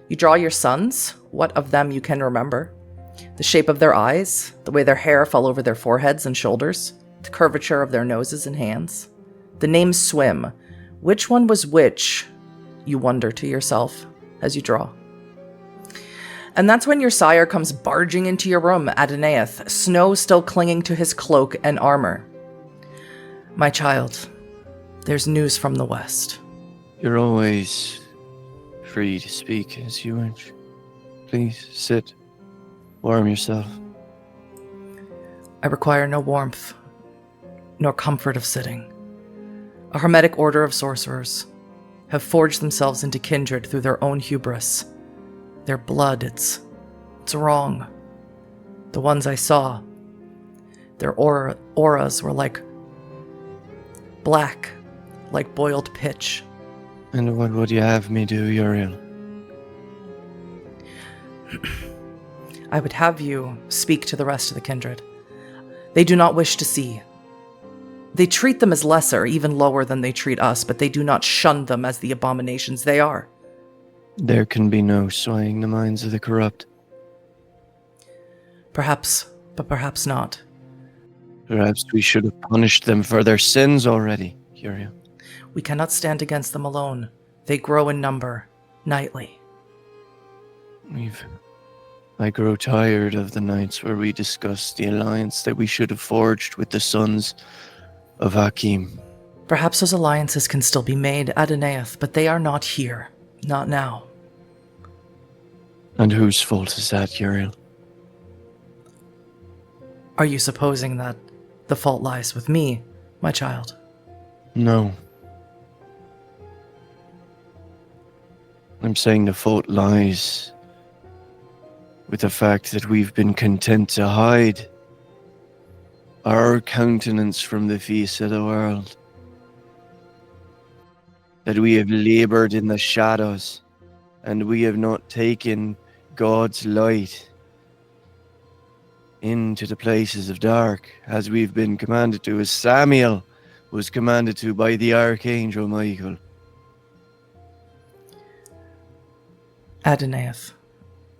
You draw your sons, what of them you can remember. The shape of their eyes, the way their hair fell over their foreheads and shoulders, the curvature of their noses and hands. The names swim. Which one was which, you wonder to yourself as you draw. And that's when your sire comes barging into your room, Adonaiath, snow still clinging to his cloak and armor. "My child, there's news from the west." You're always free to speak as you wish. Please sit. Warm yourself. "I require no warmth, nor comfort of sitting. A hermetic order of sorcerers have forged themselves into kindred through their own hubris. Their blood, it's wrong. The ones I saw, their auras were like black, like boiled pitch." And what would you have me do, Uriel? "I would have you speak to the rest of the kindred. They do not wish to see. They treat them as lesser, even lower than they treat us, but they do not shun them as the abominations they are." There can be no swaying the minds of the corrupt. "Perhaps, but perhaps not." Perhaps we should have punished them for their sins already, Uriel. "We cannot stand against them alone. They grow in number, nightly." I grow tired of the nights where we discuss the alliance that we should have forged with the sons of Hakim. Perhaps those alliances can still be made, Adonaiah, but they are not here. Not now. And whose fault is that, Uriel? Are you supposing that the fault lies with me, my child? No. I'm saying the fault lies with the fact that we've been content to hide our countenance from the face of the world. That we have labored in the shadows, and we have not taken God's light into the places of dark, as we've been commanded to, as Samuel was commanded to by the Archangel Michael. Adonaiah,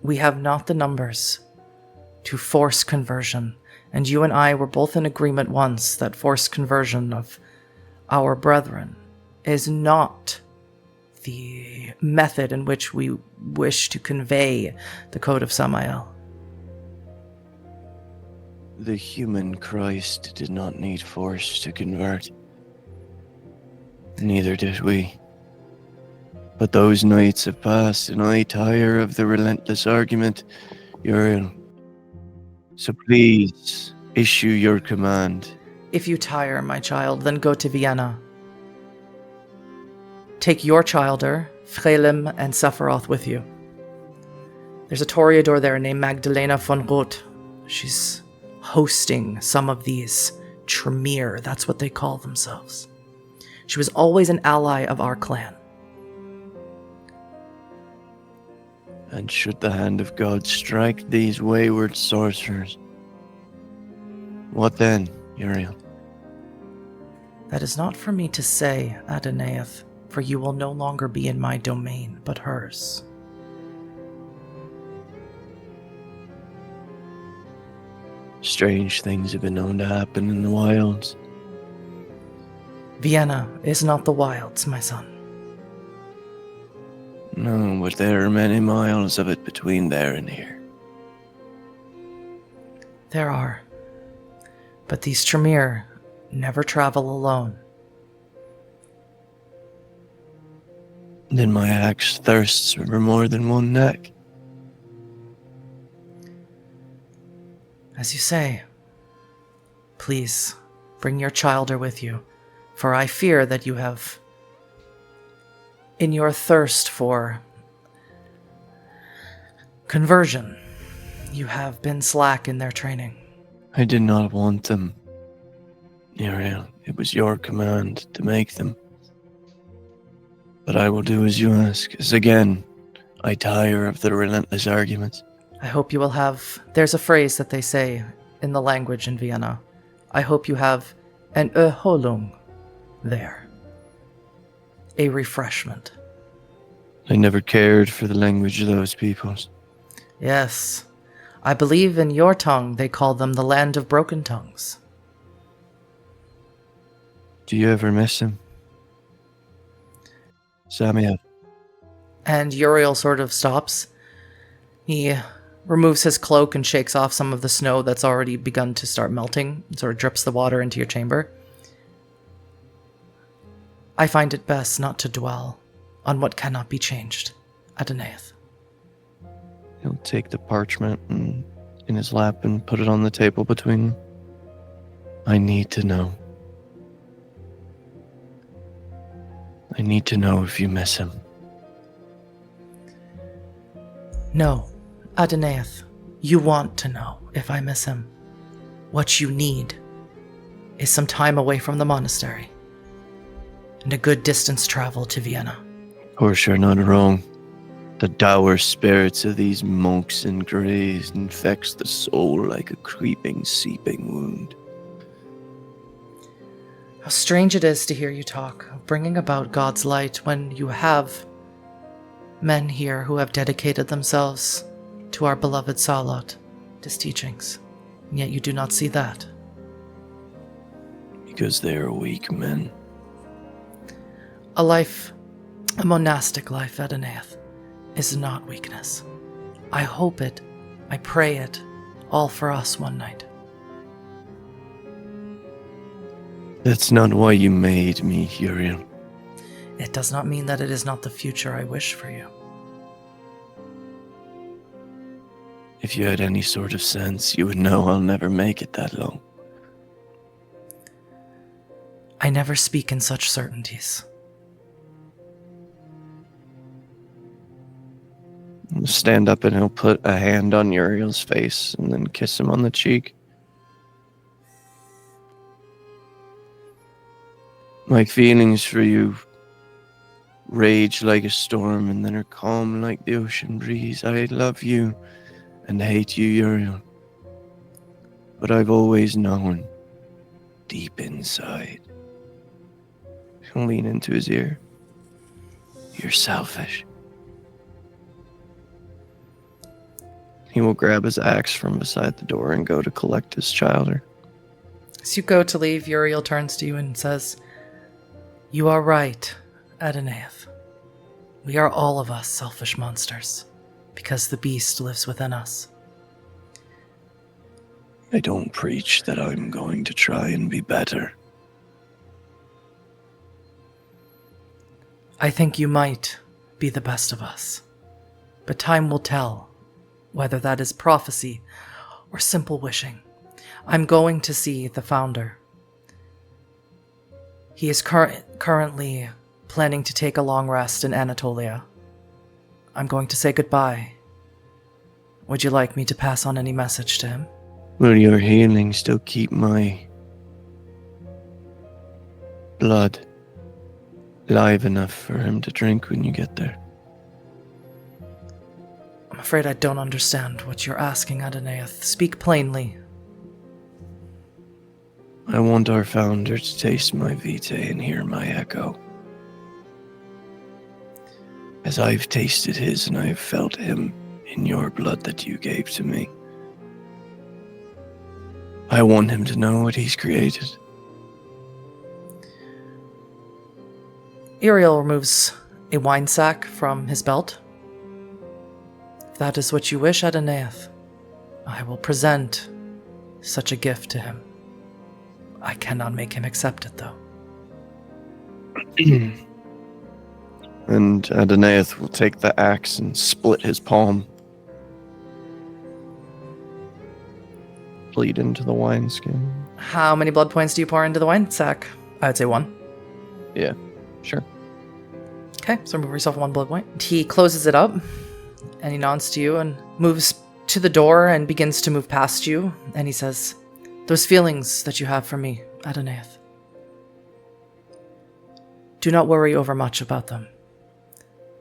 we have not the numbers to force conversion, and you and I were both in agreement once that forced conversion of our brethren is not the method in which we wish to convey the Code of Samael. The human Christ did not need force to convert. Neither did we. But those nights have passed, and I tire of the relentless argument, Uriel. So please, issue your command. If you tire, my child, then go to Vienna. Take your childer, Frelim, and Sephiroth with you. There's a toreador there named Magdalena von Roth. She's hosting some of these Tremere, that's what they call themselves. She was always an ally of our clan. And should the hand of God strike these wayward sorcerers, what then, Uriel? That is not for me to say, Adonaiah, for you will no longer be in my domain, but hers. Strange things have been known to happen in the wilds. Vienna is not the wilds, my son. No, but there are many miles of it between there and here. There are. But these Tremere never travel alone. Then my axe thirsts for more than one neck. As you say, please bring your childer with you, for I fear that you have, in your thirst for conversion, you have been slack in their training. I did not want them, Uriel. It was your command to make them. But I will do as you ask, as again, I tire of the relentless arguments. I hope you will have... There's a phrase that they say in the language in Vienna. I hope you have an Erholung there. A refreshment. I never cared for the language of those peoples. Yes. I believe in your tongue they call them the land of broken tongues. Do you ever miss him? Samuel. And Uriel sort of stops. He removes his cloak and shakes off some of the snow that's already begun to start melting. It sort of drips the water into your chamber. I find it best not to dwell on what cannot be changed, Adonaiah. He'll take the parchment in his lap and put it on the table between them. I need to know. I need to know if you miss him. No, Adonaiah, you want to know if I miss him. What you need is some time away from the monastery and a good distance travel to Vienna. Of course, you're not wrong. The dour spirits of these monks and greys infects the soul like a creeping, seeping wound. How strange it is to hear you talk of bringing about God's light when you have men here who have dedicated themselves to our beloved Salot, his teachings, and yet you do not see that. Because they are weak men. A monastic life, Adonaiah, is not weakness. I hope it I pray it all for us one night. That's not why you made me, Uriel. It does not mean that it is not the future I wish for you. If you had any sort of sense, you would know I'll never make it that long. I never speak in such certainties. He'll stand up and he'll put a hand on Uriel's face and then kiss him on the cheek. My feelings for you rage like a storm and then are calm like the ocean breeze. I love you and hate you, Uriel. But I've always known, deep inside. He'll lean into his ear. You're selfish. He will grab his axe from beside the door and go to collect his childer. As you go to leave, Uriel turns to you and says, "You are right, Adonaiah. We are all of us selfish monsters, because the beast lives within us." I don't preach that I'm going to try and be better. I think you might be the best of us, but time will tell whether that is prophecy or simple wishing. I'm going to see the founder. He is currently planning to take a long rest in Anatolia. I'm going to say goodbye. Would you like me to pass on any message to him? Will your healing still keep my blood live enough for him to drink when you get there? I'm afraid I don't understand what you're asking, Adonaiah. Speak plainly. I want our founder to taste my vitae and hear my echo. As I've tasted his and I have felt him in your blood that you gave to me. I want him to know what he's created. Uriel removes a wine sack from his belt. If that is what you wish, Adonaiah, I will present such a gift to him. I cannot make him accept it, though. And Adonaiah will take the axe and split his palm. Bleed into the wineskin. How many blood points do you pour into the wine sack? I would say 1. Yeah, sure. Okay, so remove yourself 1 blood point. He closes it up, and he nods to you and moves to the door and begins to move past you, and he says, "Those feelings that you have for me, Adonaiah, do not worry over much about them.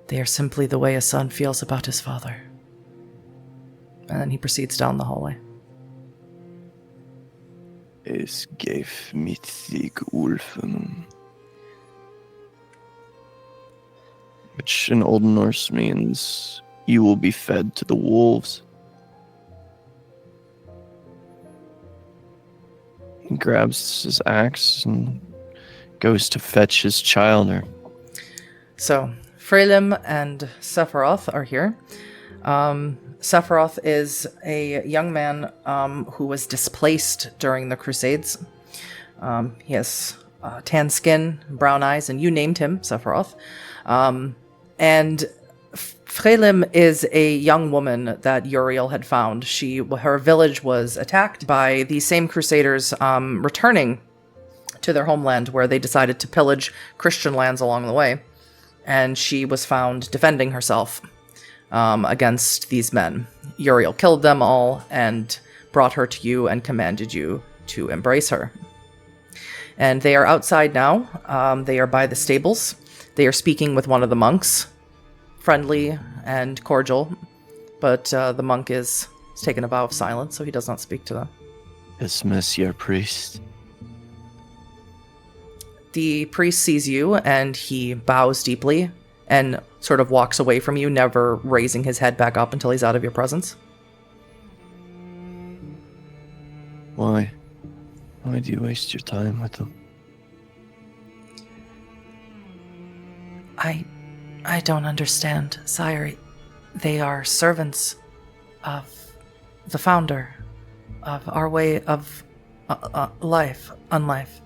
They are simply the way a son feels about his father." And then he proceeds down the hallway. Es gave mit sig Ulfen. Which in Old Norse means you will be fed to the wolves. He grabs his axe and goes to fetch his childer. So, Frelim and Sephiroth are here. Sephiroth is a young man who was displaced during the Crusades. He has tan skin, brown eyes, and you named him Sephiroth. And Frelim is a young woman that Uriel had found. Her village was attacked by these same Crusaders returning to their homeland, where they decided to pillage Christian lands along the way. And she was found defending herself against these men. Uriel killed them all and brought her to you and commanded you to embrace her. And they are outside now. They are by the stables. They are speaking with one of the monks, friendly and cordial, but the monk is taken a vow of silence, so he does not speak to them. Yes, Monsieur Priest. The priest sees you, and he bows deeply and sort of walks away from you, never raising his head back up until he's out of your presence. Why? Why do you waste your time with them? I don't understand, sire. They are servants of the founder of our way of life, unlife.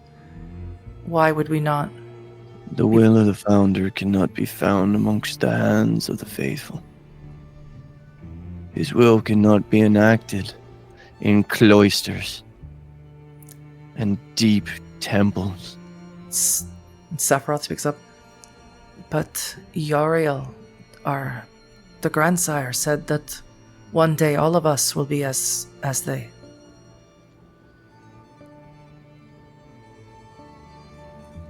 Why would we not? The will of the founder cannot be found amongst the hands of the faithful. His will cannot be enacted in cloisters and deep temples. Sephiroth speaks up. But Uriel, the grandsire, said that one day all of us will be as they.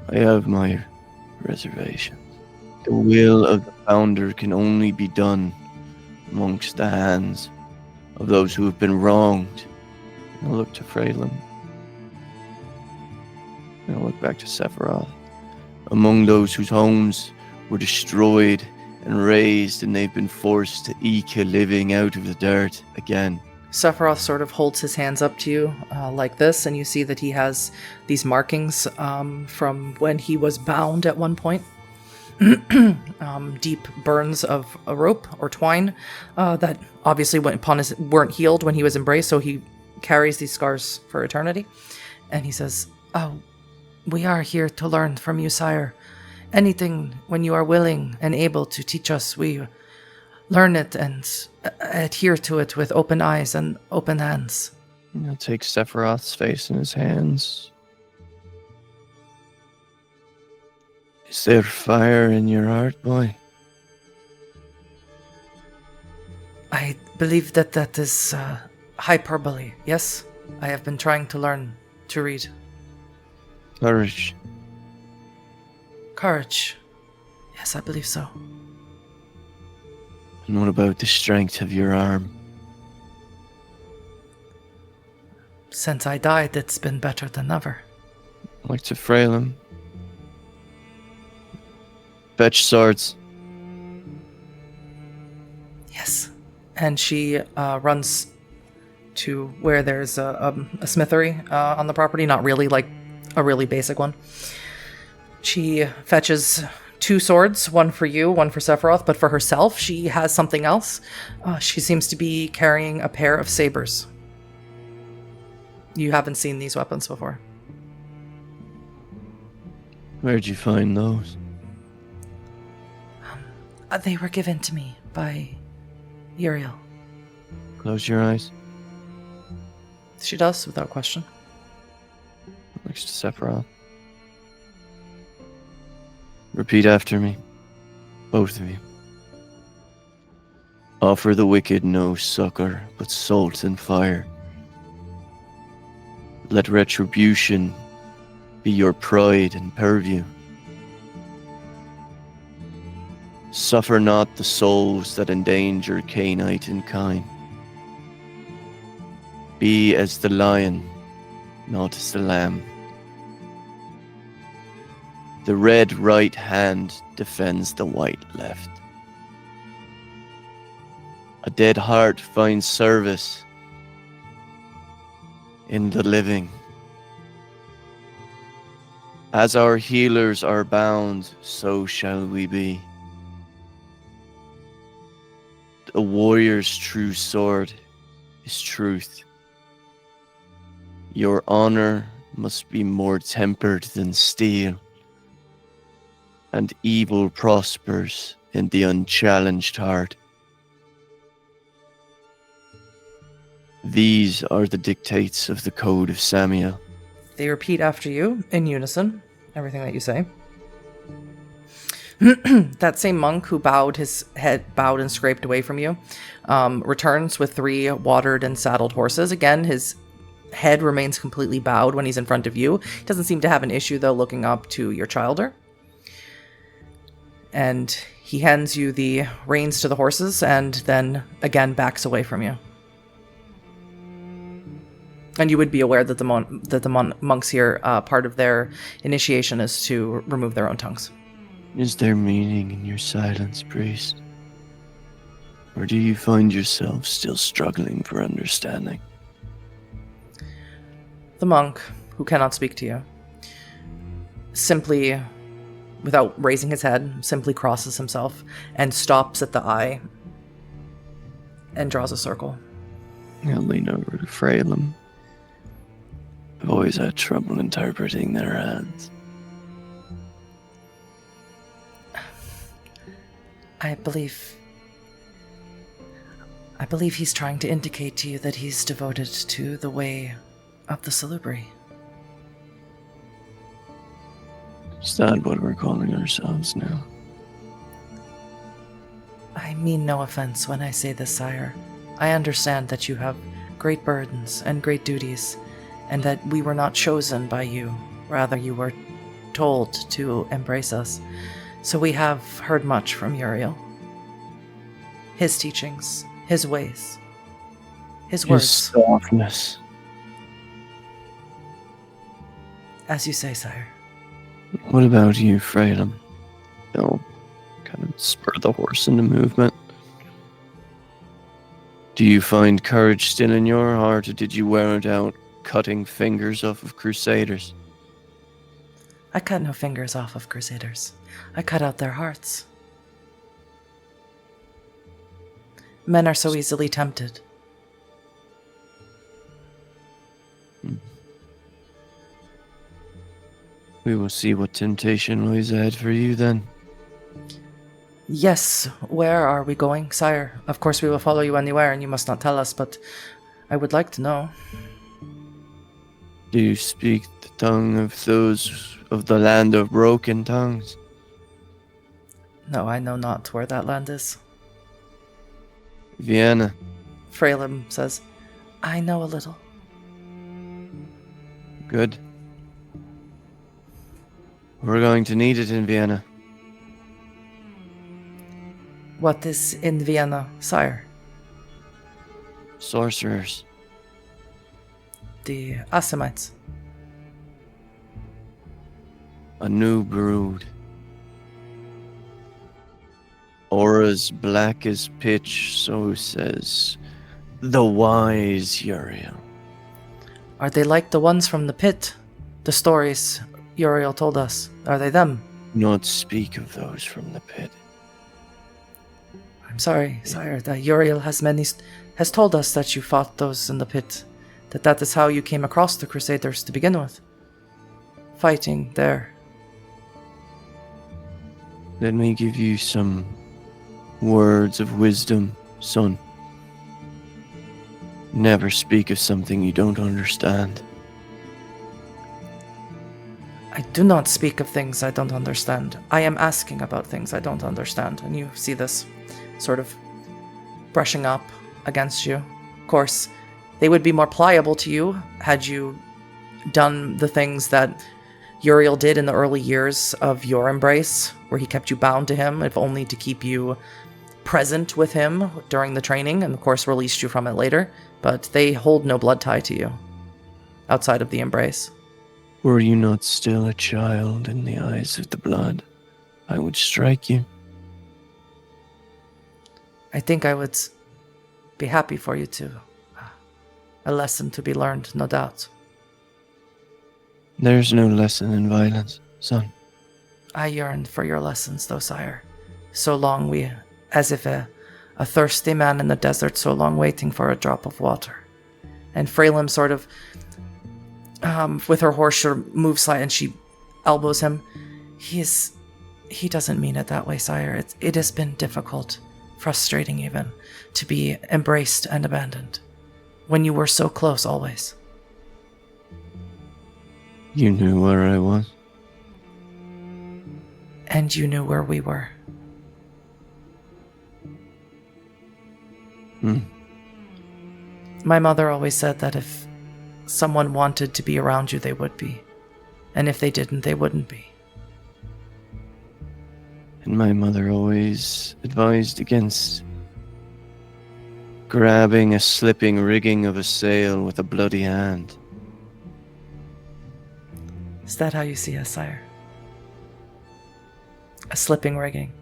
I have my reservations. The will of the founder can only be done amongst the hands of those who have been wronged. I look to Phelan. I look back to Sephiroth. Among those whose homes were destroyed and razed, and they've been forced to eke a living out of the dirt again. Sephiroth sort of holds his hands up to you like this, and you see that he has these markings from when he was bound at one point. Deep burns of a rope or twine that obviously weren't healed when he was embraced, so he carries these scars for eternity. And he says, "Oh, we are here to learn from you, sire. Anything when you are willing and able to teach us, we learn it and adhere to it with open eyes and open hands." He'll take Sephiroth's face in his hands. Is there fire in your heart, boy? I believe that is hyperbole. Yes, I have been trying to learn to read. Courage. Courage. Yes, I believe so. And what about the strength of your arm? Since I died, it's been better than ever. Like to frail him. Fetch swords. Yes. And she runs to where there's a smithery on the property, not really like a really basic one. She fetches 2 swords, one for you, one for Sephiroth, but for herself, she has something else. She seems to be carrying a pair of sabers. You haven't seen these weapons before. Where'd you find those? They were given to me by Uriel. Close your eyes. She does, without question. Next to Sephiroth. Repeat after me. Both of you. Offer the wicked no succor, but salt and fire. Let retribution be your pride and purview. Suffer not the souls that endanger Cainite and kine. Be as the lion, not as the lamb. The red right hand defends the white left. A dead heart finds service in the living. As our healers are bound, so shall we be. A warrior's true sword is truth. Your honor must be more tempered than steel, and evil prospers in the unchallenged heart. These are the dictates of the Code of Samuel. They repeat after you in unison, everything that you say. That same monk who his head bowed and scraped away from you, returns with 3 watered and saddled horses. Again, his head remains completely bowed when he's in front of you. He doesn't seem to have an issue, though, looking up to your childer. And he hands you the reins to the horses and then again backs away from you. And you would be aware that the monks here, part of their initiation is to remove their own tongues. Is there meaning in your silence, priest? Or do you find yourself still struggling for understanding? The monk, who cannot speak to you, simply, without raising his head, simply crosses himself and stops at the eye and draws a circle. I'll lean over to Fralem. I've always had trouble interpreting their hands. I believe he's trying to indicate to you that he's devoted to the way of the Salubri. Is that what we're calling ourselves now? I mean no offense when I say this, sire. I understand that you have great burdens and great duties, and that we were not chosen by you. Rather, you were told to embrace us. So we have heard much from Uriel. His teachings, his ways, his words. His softness. As you say, sire. What about you, Fralem? They'll kind of spur the horse into movement. Do you find courage still in your heart, or did you wear it out cutting fingers off of crusaders? I cut no fingers off of crusaders. I cut out their hearts. Men are so easily tempted. We will see what temptation lies ahead for you then. Yes, where are we going, sire? Of course we will follow you anywhere, and you must not tell us, but I would like to know. Do you speak the tongue of those of the land of broken tongues? No, I know not where that land is. Vienna. Fralem says, I know a little. Good. We're going to need it in Vienna. What is in Vienna, sire? Sorcerers. The Assamites. A new brood. Auras black as pitch, so says the wise Uriel. Are they like the ones from the pit? The stories Uriel told us. Are they them? Not speak of those from the pit. I'm sorry, sire, that Uriel has told us that you fought those in the pit. That is how you came across the Crusaders to begin with. Fighting there. Let me give you some words of wisdom, son. Never speak of something you don't understand. I do not speak of things I don't understand. I am asking about things I don't understand, and you see this sort of brushing up against you. Of course, they would be more pliable to you had you done the things that Uriel did in the early years of your embrace, where he kept you bound to him, if only to keep you present with him during the training, and of course released you from it later. But they hold no blood tie to you outside of the embrace. Were you not still a child in the eyes of the blood, I would strike you. I think I would be happy for you too. A lesson to be learned, no doubt. There's no lesson in violence, son. I yearn for your lessons, though, sire. So long as if a thirsty man in the desert, so long waiting for a drop of water. And Fralem sort of, with her horse, moves slightly, and she elbows him. He doesn't mean it that way, sire. It has been difficult, frustrating even, to be embraced and abandoned, when you were so close always. You knew where I was. And you knew where we were. My mother always said that if someone wanted to be around you, they would be. And if they didn't, they wouldn't be. And my mother always advised against grabbing a slipping rigging of a sail with a bloody hand. Is that how you see us, sire? A slipping rigging.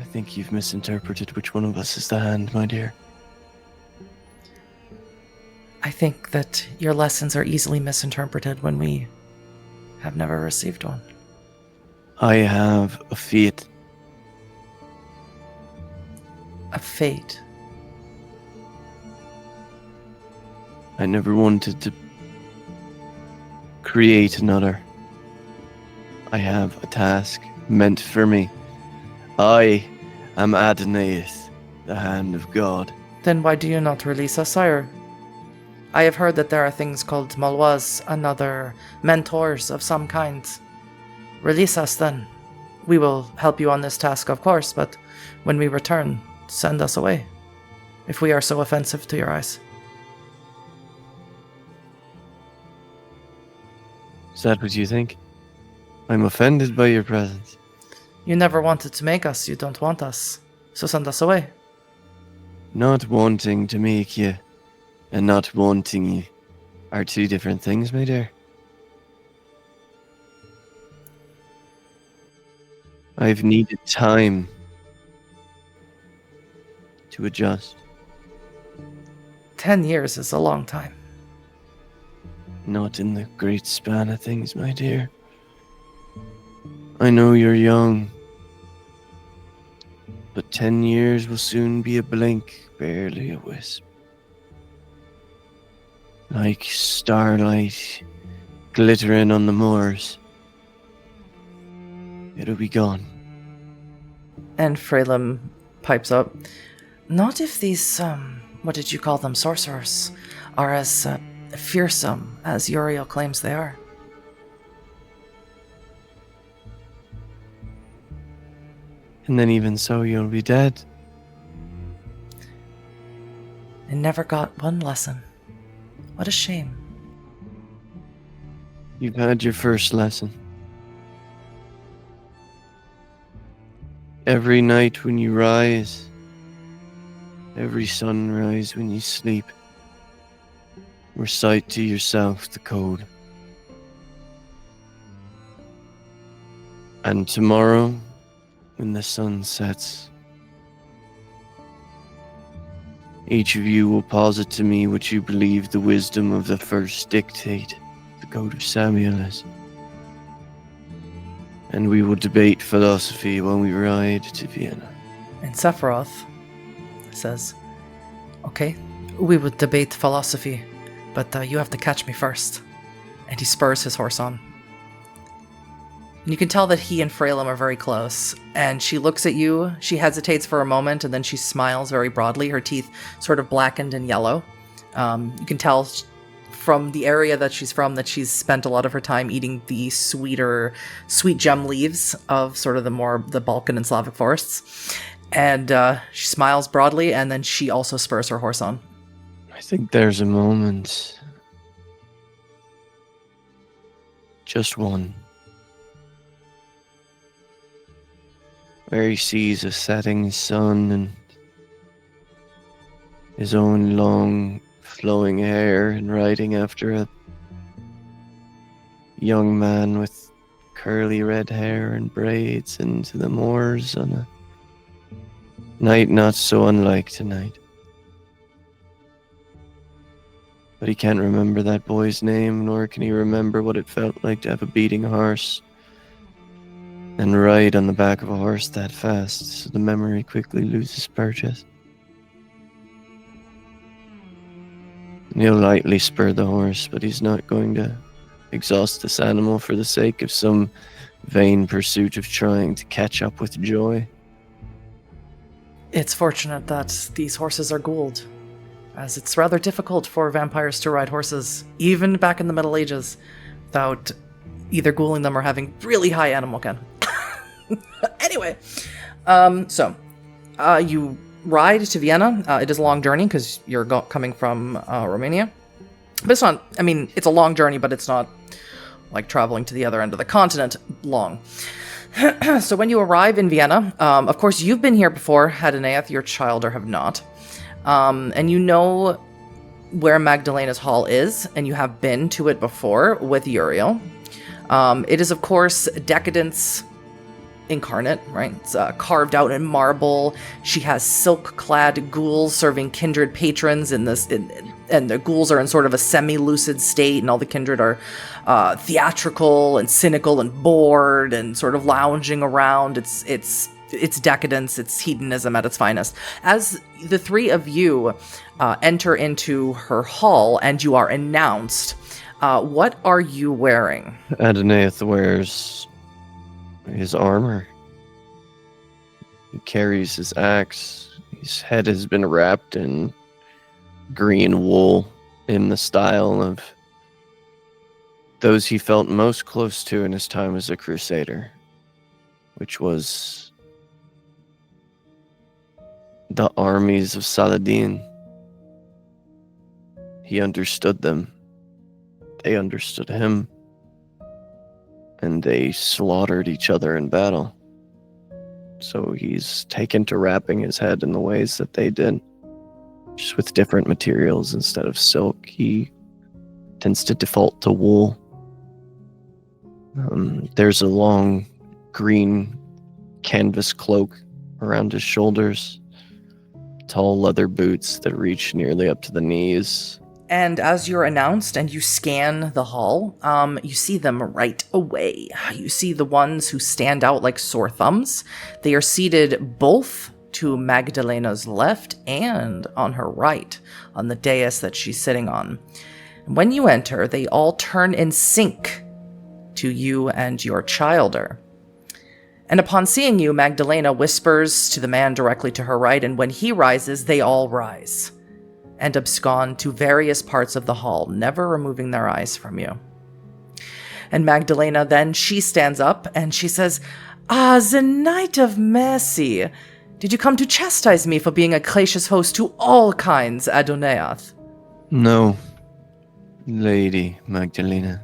I think you've misinterpreted which one of us is the hand, my dear. I think that your lessons are easily misinterpreted when we have never received one. I have a fate. A fate. I never wanted to create another. I have a task meant for me. I am Adonais, the Hand of God. Then why do you not release us, sire? I have heard that there are things called Malwas and other mentors of some kind. Release us then. We will help you on this task, of course, but when we return, send us away, if we are so offensive to your eyes. Is that what you think? I'm offended by your presence. You never wanted to make us, you don't want us, so send us away. Not wanting to make you and not wanting you are two different things, my dear. I've needed time to adjust. 10 years is a long time. Not in the great span of things, my dear. I know you're young, but 10 years will soon be a blink, barely a wisp. Like starlight glittering on the moors. It'll be gone. And Freylim pipes up. Not if these, what did you call them, sorcerers, are as fearsome as Uriel claims they are. And then even so, you'll be dead. I never got one lesson. What a shame. You've had your first lesson. Every night when you rise, every sunrise when you sleep, recite to yourself the code. And tomorrow, when the sun sets, each of you will posit to me what you believe the wisdom of the first dictate, the code of Samuel is. And we will debate philosophy when we ride to Vienna. And Sephiroth says, okay, we would debate philosophy, but you have to catch me first. And he spurs his horse on. And you can tell that he and Freylim are very close. And she looks at you, she hesitates for a moment, and then she smiles very broadly, her teeth sort of blackened and yellow. You can tell from the area that she's from that she's spent a lot of her time eating the sweet gem leaves of sort of the Balkan and Slavic forests. And she smiles broadly, and then she also spurs her horse on. I think there's a moment, just one, where he sees a setting sun and his own long flowing hair and riding after a young man with curly red hair and braids into the moors on a night not so unlike tonight. But he can't remember that boy's name, nor can he remember what it felt like to have a beating horse and ride on the back of a horse that fast, so the memory quickly loses purchase. And he'll lightly spur the horse, but he's not going to exhaust this animal for the sake of some vain pursuit of trying to catch up with joy. It's fortunate that these horses are ghouled, as it's rather difficult for vampires to ride horses, even back in the Middle Ages, without either ghouling them or having really high animal kin. Anyway, so you ride to Vienna. It is a long journey because you're coming from Romania. But it's not, I mean, it's a long journey, but it's not like traveling to the other end of the continent long. So when you arrive in Vienna, of course, you've been here before, Adonais, your child, or have not. And you know where Magdalena's Hall is, and you have been to it before with Uriel. It is, of course, decadence incarnate, right? It's carved out in marble. She has silk-clad ghouls serving kindred patrons in this, and the ghouls are in sort of a semi-lucid state, and all the kindred are theatrical and cynical and bored and sort of lounging around. It's it's decadence, it's hedonism at its finest. As the three of you enter into her hall and you are announced, what are you wearing? Adonaiah wears his armor. He carries his axe. His head has been wrapped in green wool in the style of those he felt most close to in his time as a crusader, which was the armies of Saladin. He understood them. They understood him. And they slaughtered each other in battle. So he's taken to wrapping his head in the ways that they did, just with different materials instead of silk. He tends to default to wool. There's a long green canvas cloak around his shoulders, tall leather boots that reach nearly up to the knees. And as you're announced and you scan the hall, you see them right away. You see the ones who stand out like sore thumbs. They are seated both to Magdalena's left and on her right, on the dais that she's sitting on. When you enter, they all turn in sync to you and your childer. And upon seeing you, Magdalena whispers to the man directly to her right, and when he rises, they all rise and abscond to various parts of the hall, never removing their eyes from you. And Magdalena then, she stands up and she says, "Ah, the Knight of Mercy! Did you come to chastise me for being a gracious host to all kinds, Adonaiah?" No, Lady Magdalena.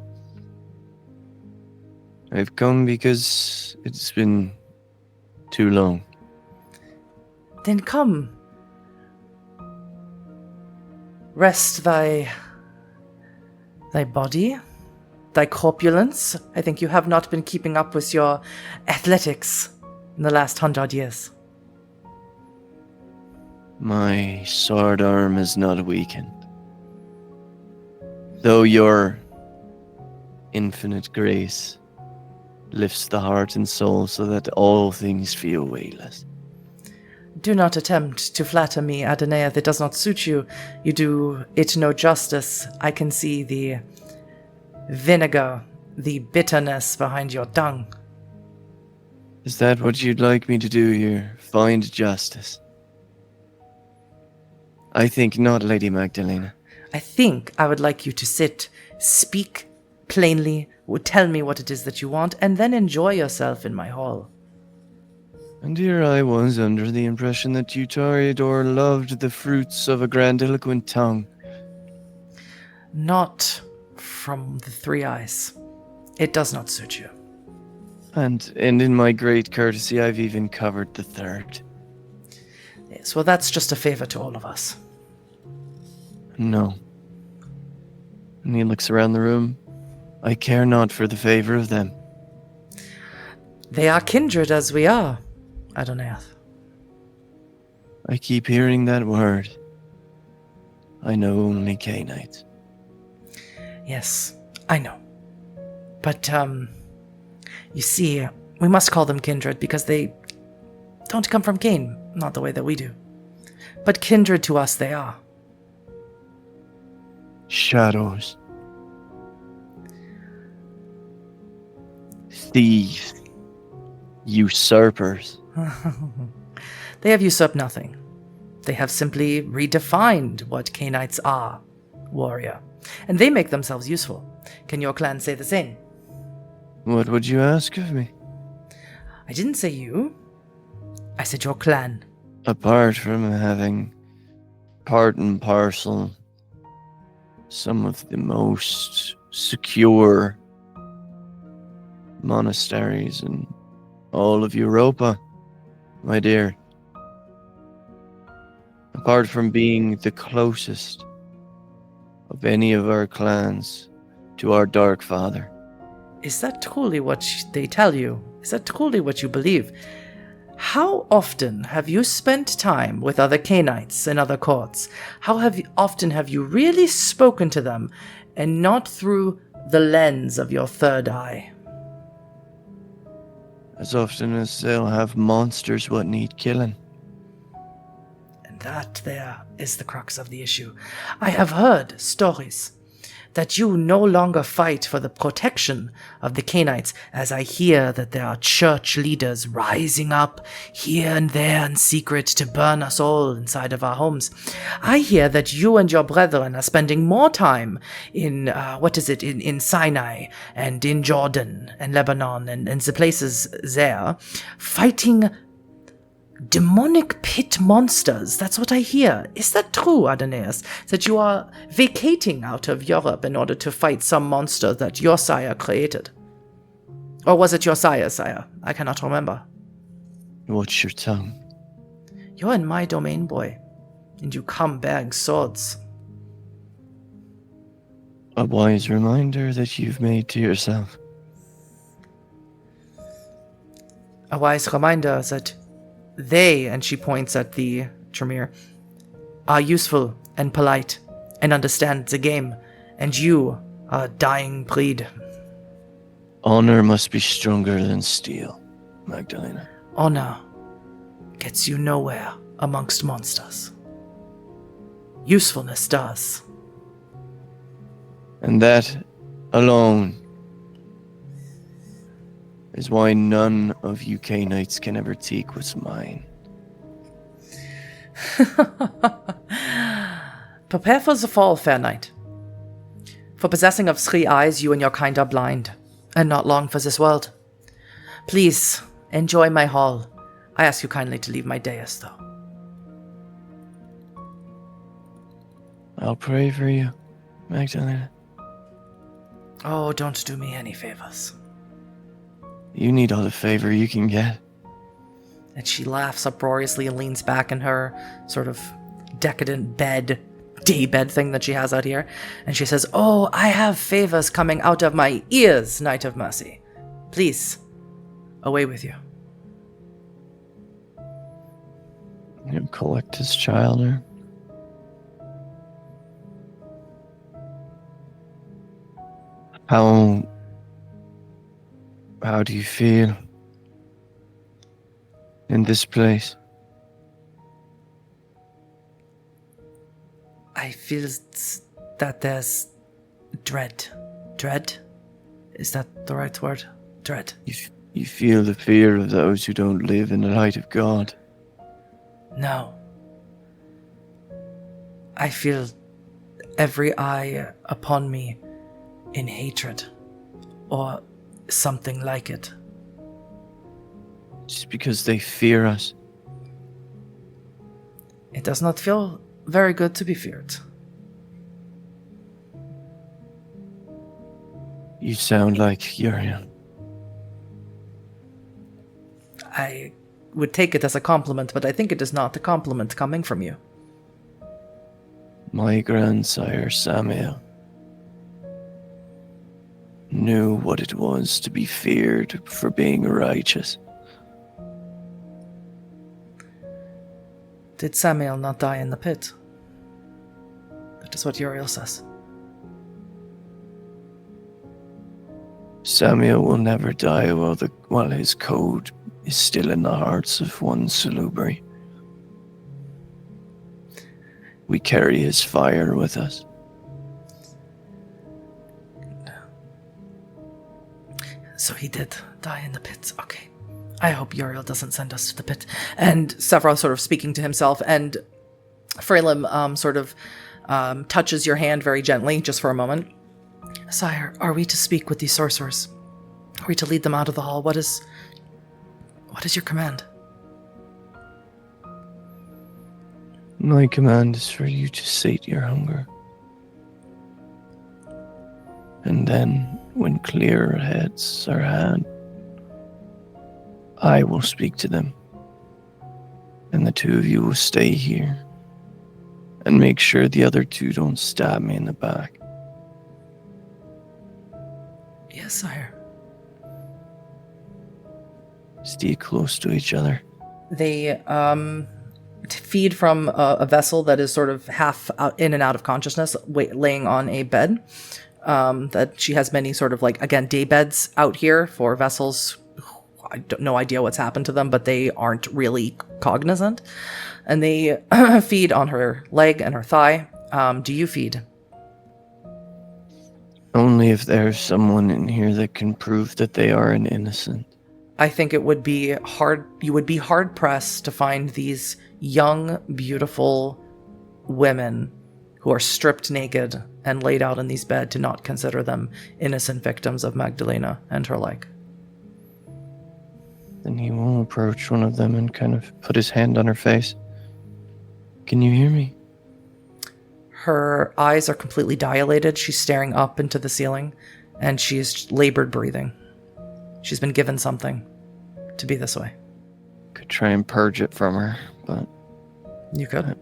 I've come because it's been too long. Then come. Rest thy body, thy corpulence. I think you have not been keeping up with your athletics in the last 100 years. My sword arm is not weakened. Though your infinite grace lifts the heart and soul so that all things feel weightless. Do not attempt to flatter me, Adonaiah. It does not suit you. You do it no justice. I can see the vinegar, the bitterness behind your tongue. Is that what you'd like me to do here? Find justice? I think not, Lady Magdalena. I think I would like you to sit, speak plainly, tell me what it is that you want, and then enjoy yourself in my hall. And here I was under the impression that you tarried or loved the fruits of a grandiloquent tongue. Not from the three eyes. It does not suit you. And in my great courtesy, I've even covered the third. Yes, well, that's just a favor to all of us. No. And he looks around the room. I care not for the favor of them. They are kindred as we are, Adonaiah. I keep hearing that word. I know only Canaanites. Yes, I know. But, you see, we must call them kindred because they don't come from Cain, not the way that we do. But kindred to us they are. Shadows. Thieves. Usurpers. They have usurped nothing. They have simply redefined what Cainites are, warrior. And they make themselves useful. Can your clan say the same? What would you ask of me? I didn't say you. I said your clan. Apart from having part and parcel some of the most secure monasteries in all of Europa, my dear. Apart from being the closest of any of our clans to our Dark Father. Is that truly what they tell you? Is that truly what you believe? How often have you spent time with other Cainites in other courts? How often have you really spoken to them and not through the lens of your third eye? as often as they'll have monsters what need killing. And that there is the crux of the issue. I have heard stories that you no longer fight for the protection of the Canaanites, as I hear that there are church leaders rising up here and there in secret to burn us all inside of our homes. I hear that you and your brethren are spending more time in, in Sinai and in Jordan and Lebanon and the places there, fighting demonic pit monsters. That's what I hear. Is that true, Adonais? That you are vacating out of Europe in order to fight some monster that your sire created? Or was it your sire? I cannot remember. Watch your tongue. You're in my domain, boy, and you come bearing swords. A wise reminder that you've made to yourself. A wise reminder that they, and she points at the Tremere, are useful and polite and understand the game, and you are a dying breed. Honor must be stronger than steel, Magdalena. Honor gets you nowhere amongst monsters. Usefulness does. And that alone is why none of you Canaanites can ever take what's mine. Prepare for the fall, fair knight. For possessing of 3 eyes, you and your kind are blind, and not long for this world. Please, enjoy my hall. I ask you kindly to leave my dais, though. I'll pray for you, Magdalena. Oh, don't do me any favors. You need all the favor you can get. And she laughs uproariously and leans back in her sort of decadent daybed thing that she has out here. And she says, "Oh, I have favors coming out of my ears, Knight of Mercy. Please, away with you." You collect his child, or? How do you feel in this place? I feel that there's dread. Dread? Is that the right word? Dread. You feel the fear of those who don't live in the light of God. No. I feel every eye upon me in hatred, or something like it. Just because they fear us. It does not feel very good to be feared. You sound like Uriel. I would take it as a compliment, but I think it is not a compliment coming from you. My grandsire Samuel knew what it was to be feared for being righteous. Did Samuel not die in the pit? That is what Uriel says. Samuel will never die while his code is still in the hearts of one Salubri. We carry his fire with us. So he did die in the pit. Okay. I hope Uriel doesn't send us to the pit. And Sephiroth sort of speaking to himself, and Freelim touches your hand very gently, just for a moment. Sire, are we to speak with these sorcerers? Are we to lead them out of the hall? What is your command? My command is for you to sate your hunger. And then, when clearer heads are had, I will speak to them. And the 2 of you will stay here and make sure the other 2 don't stab me in the back. Yes, sire. Stay close to each other. They feed from a vessel that is sort of half in and out of consciousness, laying on a bed. That she has many sort of day beds out here for vessels who I don't no idea what's happened to them, but they aren't really cognizant. And they feed on her leg and her thigh. Do you feed? Only if there's someone in here that can prove that they are an innocent. I think it would be hard. You would be hard pressed to find these young, beautiful women who are stripped naked and laid out in these beds to not consider them innocent victims of Magdalena and her like. Then he will approach one of them and kind of put his hand on her face. Can you hear me? Her eyes are completely dilated. She's staring up into the ceiling, and she's labored breathing. She's been given something to be this way. Could try and purge it from her, but You could.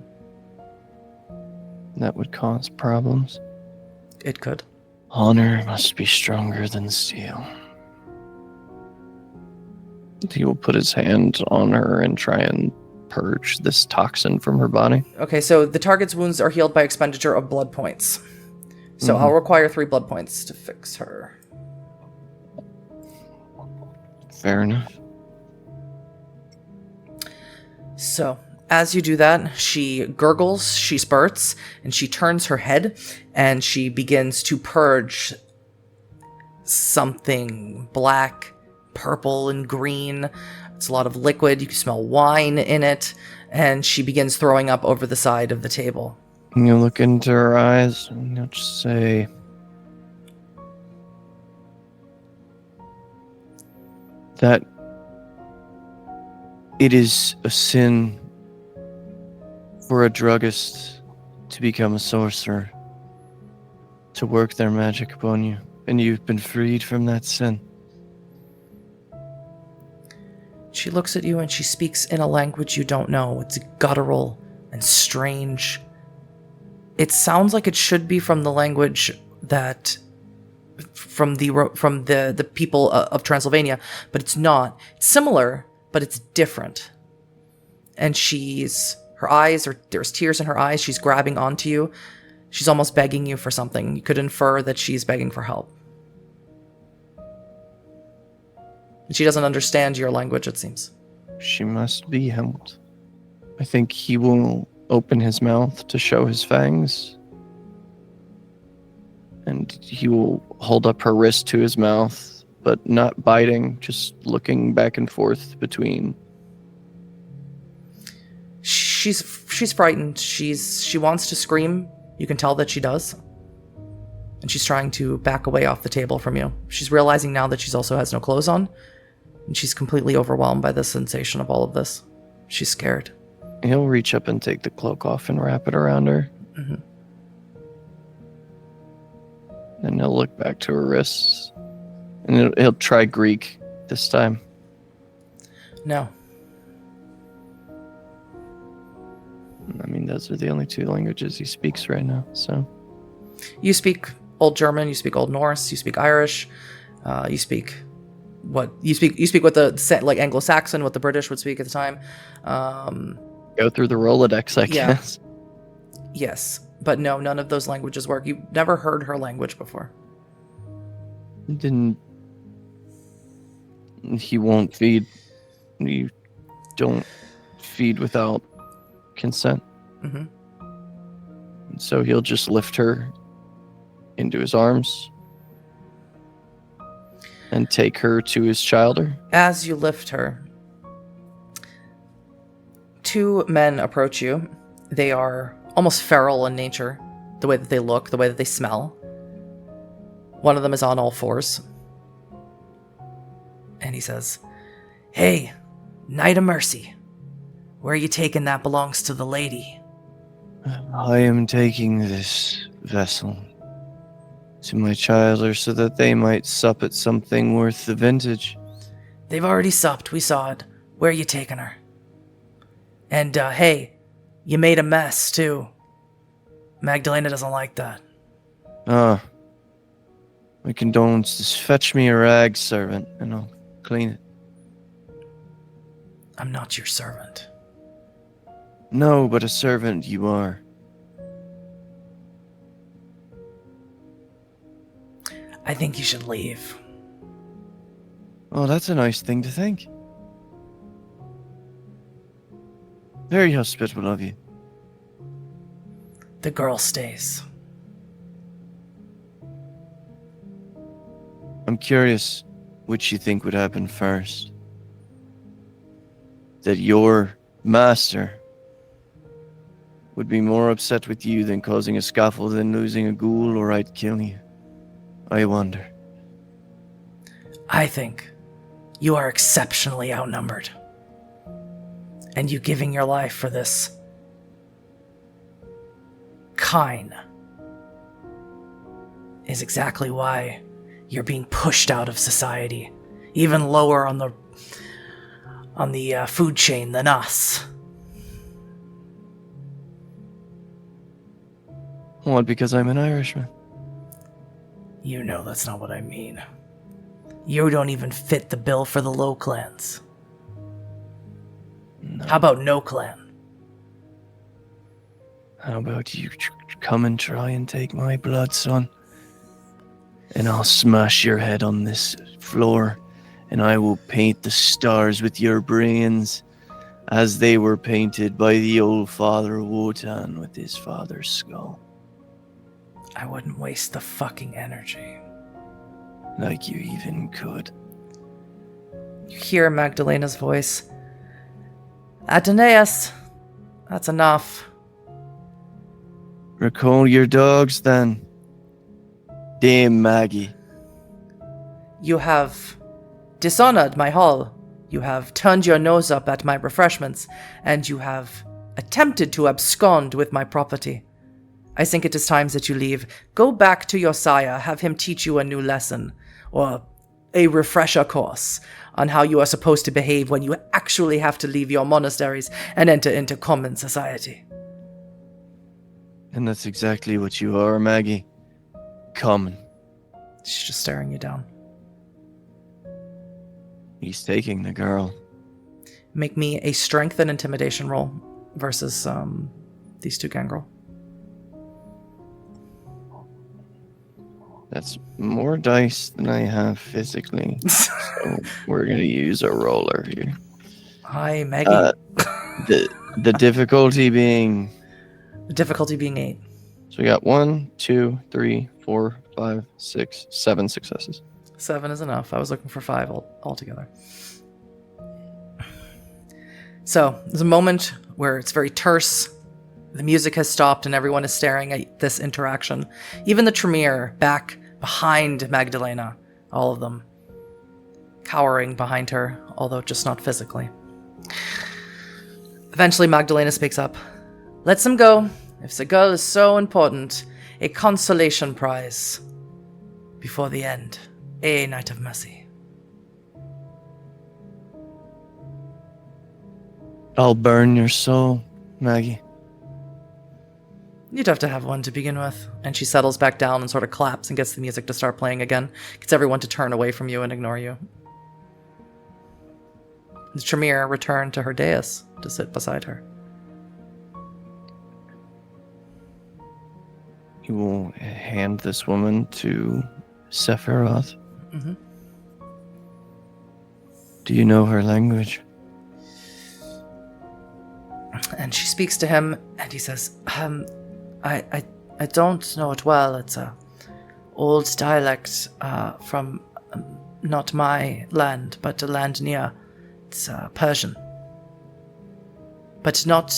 that would cause problems. It could. Honor must be stronger than steel. He will put his hand on her and try and purge this toxin from her body. Okay, so the target's wounds are healed by expenditure of blood points. So I'll require 3 blood points to fix her. Fair enough. So, as you do that, she gurgles, she spurts, and she turns her head, and she begins to purge something black, purple, and green. It's a lot of liquid. You can smell wine in it, and she begins throwing up over the side of the table. And you look into her eyes and you'll just say, that it is a sin for a druggist to become a sorcerer, to work their magic upon you, and you've been freed from that sin. She looks at you and she speaks in a language you don't know. It's guttural and strange. It sounds like it should be from the language that from the people of Transylvania, but it's not. It's similar, but it's different. And there's tears in her eyes. She's grabbing onto you. She's almost begging you for something. You could infer that she's begging for help. She doesn't understand your language, it seems. She must be helped. I think he will open his mouth to show his fangs. And he will hold up her wrist to his mouth, but not biting, just looking back and forth between. She's frightened. She wants to scream. You can tell that she does. And she's trying to back away off the table from you. She's realizing now that she also has no clothes on. And she's completely overwhelmed by the sensation of all of this. She's scared. He'll reach up and take the cloak off and wrap it around her. Mm-hmm. And he'll look back to her wrists. And he'll try Greek this time. No. I mean, those are the only 2 languages he speaks right now, so. You speak Old German, you speak Old Norse, you speak Irish, you speak what the like Anglo-Saxon, what the British would speak at the time. Go through the Rolodex, I guess. Yes, but no, none of those languages work. You've never heard her language before. He won't feed. You don't feed without consent. Mm-hmm. So he'll just lift her into his arms and take her to his childer. As you lift her, 2 men approach you. They are almost feral in nature, the way that they look, the way that they smell. One of them is on all 4s. And he says, "Hey, Knight of Mercy, where are you taking that belongs to the lady?" I am taking this vessel to my childer so that they might sup at something worth the vintage. They've already supped, we saw it. Where are you taking her? And, hey, you made a mess, too. Magdalena doesn't like that. My condolences. Fetch me a rag, servant, and I'll clean it. I'm not your servant. No, but a servant you are. I think you should leave. Oh, that's a nice thing to think. Very hospitable of you. The girl stays. I'm curious which you think would happen first. That your master would be more upset with you than causing a scaffold than losing a ghoul, or I'd kill you. I wonder. I think you are exceptionally outnumbered. And you giving your life for this Kine is exactly why you're being pushed out of society, even lower on the food chain than us. What, because I'm an Irishman? You know that's not what I mean. You don't even fit the bill for the low clans. No. How about no clan? How about you come and try and take my blood, son? And I'll smash your head on this floor, and I will paint the stars with your brains, as they were painted by the old father Wotan with his father's skull. I wouldn't waste the fucking energy. Like you even could. You hear Magdalena's voice. Ateneus, that's enough. Recall your dogs, then. Dame Maggie. You have dishonored my hall. You have turned your nose up at my refreshments, and you have attempted to abscond with my property. I think it is time that you leave. Go back to your sire, have him teach you a new lesson, or a refresher course on how you are supposed to behave when you actually have to leave your monasteries and enter into common society. And that's exactly what you are, Maggie. Common. She's just staring you down. He's taking the girl. Make me a strength and intimidation roll versus these two gangrel. That's more dice than I have physically. So we're going to use a roller here. Hi, Maggie. The difficulty being... The difficulty being 8. So we got 1, 2, 3, 4, 5, 6, 7 successes. 7 is enough. I was looking for 5 altogether. So there's a moment where it's very terse. The music has stopped and everyone is staring at this interaction. Even the Tremere back behind Magdalena. All of them cowering behind her, although just not physically. Eventually Magdalena speaks up. Let's him go. If the girl is so important, a consolation prize before the end. A night of mercy. I'll burn your soul, Maggie. You'd have to have one to begin with. And she settles back down and sort of claps and gets the music to start playing again. Gets everyone to turn away from you and ignore you. The Tremere returned to her dais to sit beside her. You will hand this woman to Sephiroth. Mm-hmm. Do you know her language? And she speaks to him, and he says, I don't know it well. It's a old dialect from not my land, but a land near. It's Persian. But not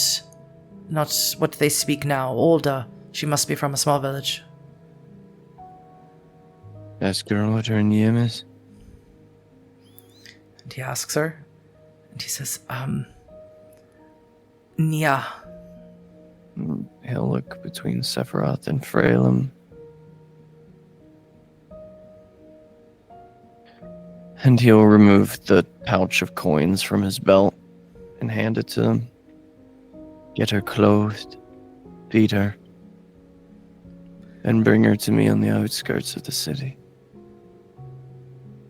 what they speak now. Older. She must be from a small village. Ask her what her name is. And he asks her, and he says, Nia. He'll look between Sephiroth and Fralem. And he'll remove the pouch of coins from his belt and hand it to them. Get her clothed, feed her, and bring her to me on the outskirts of the city.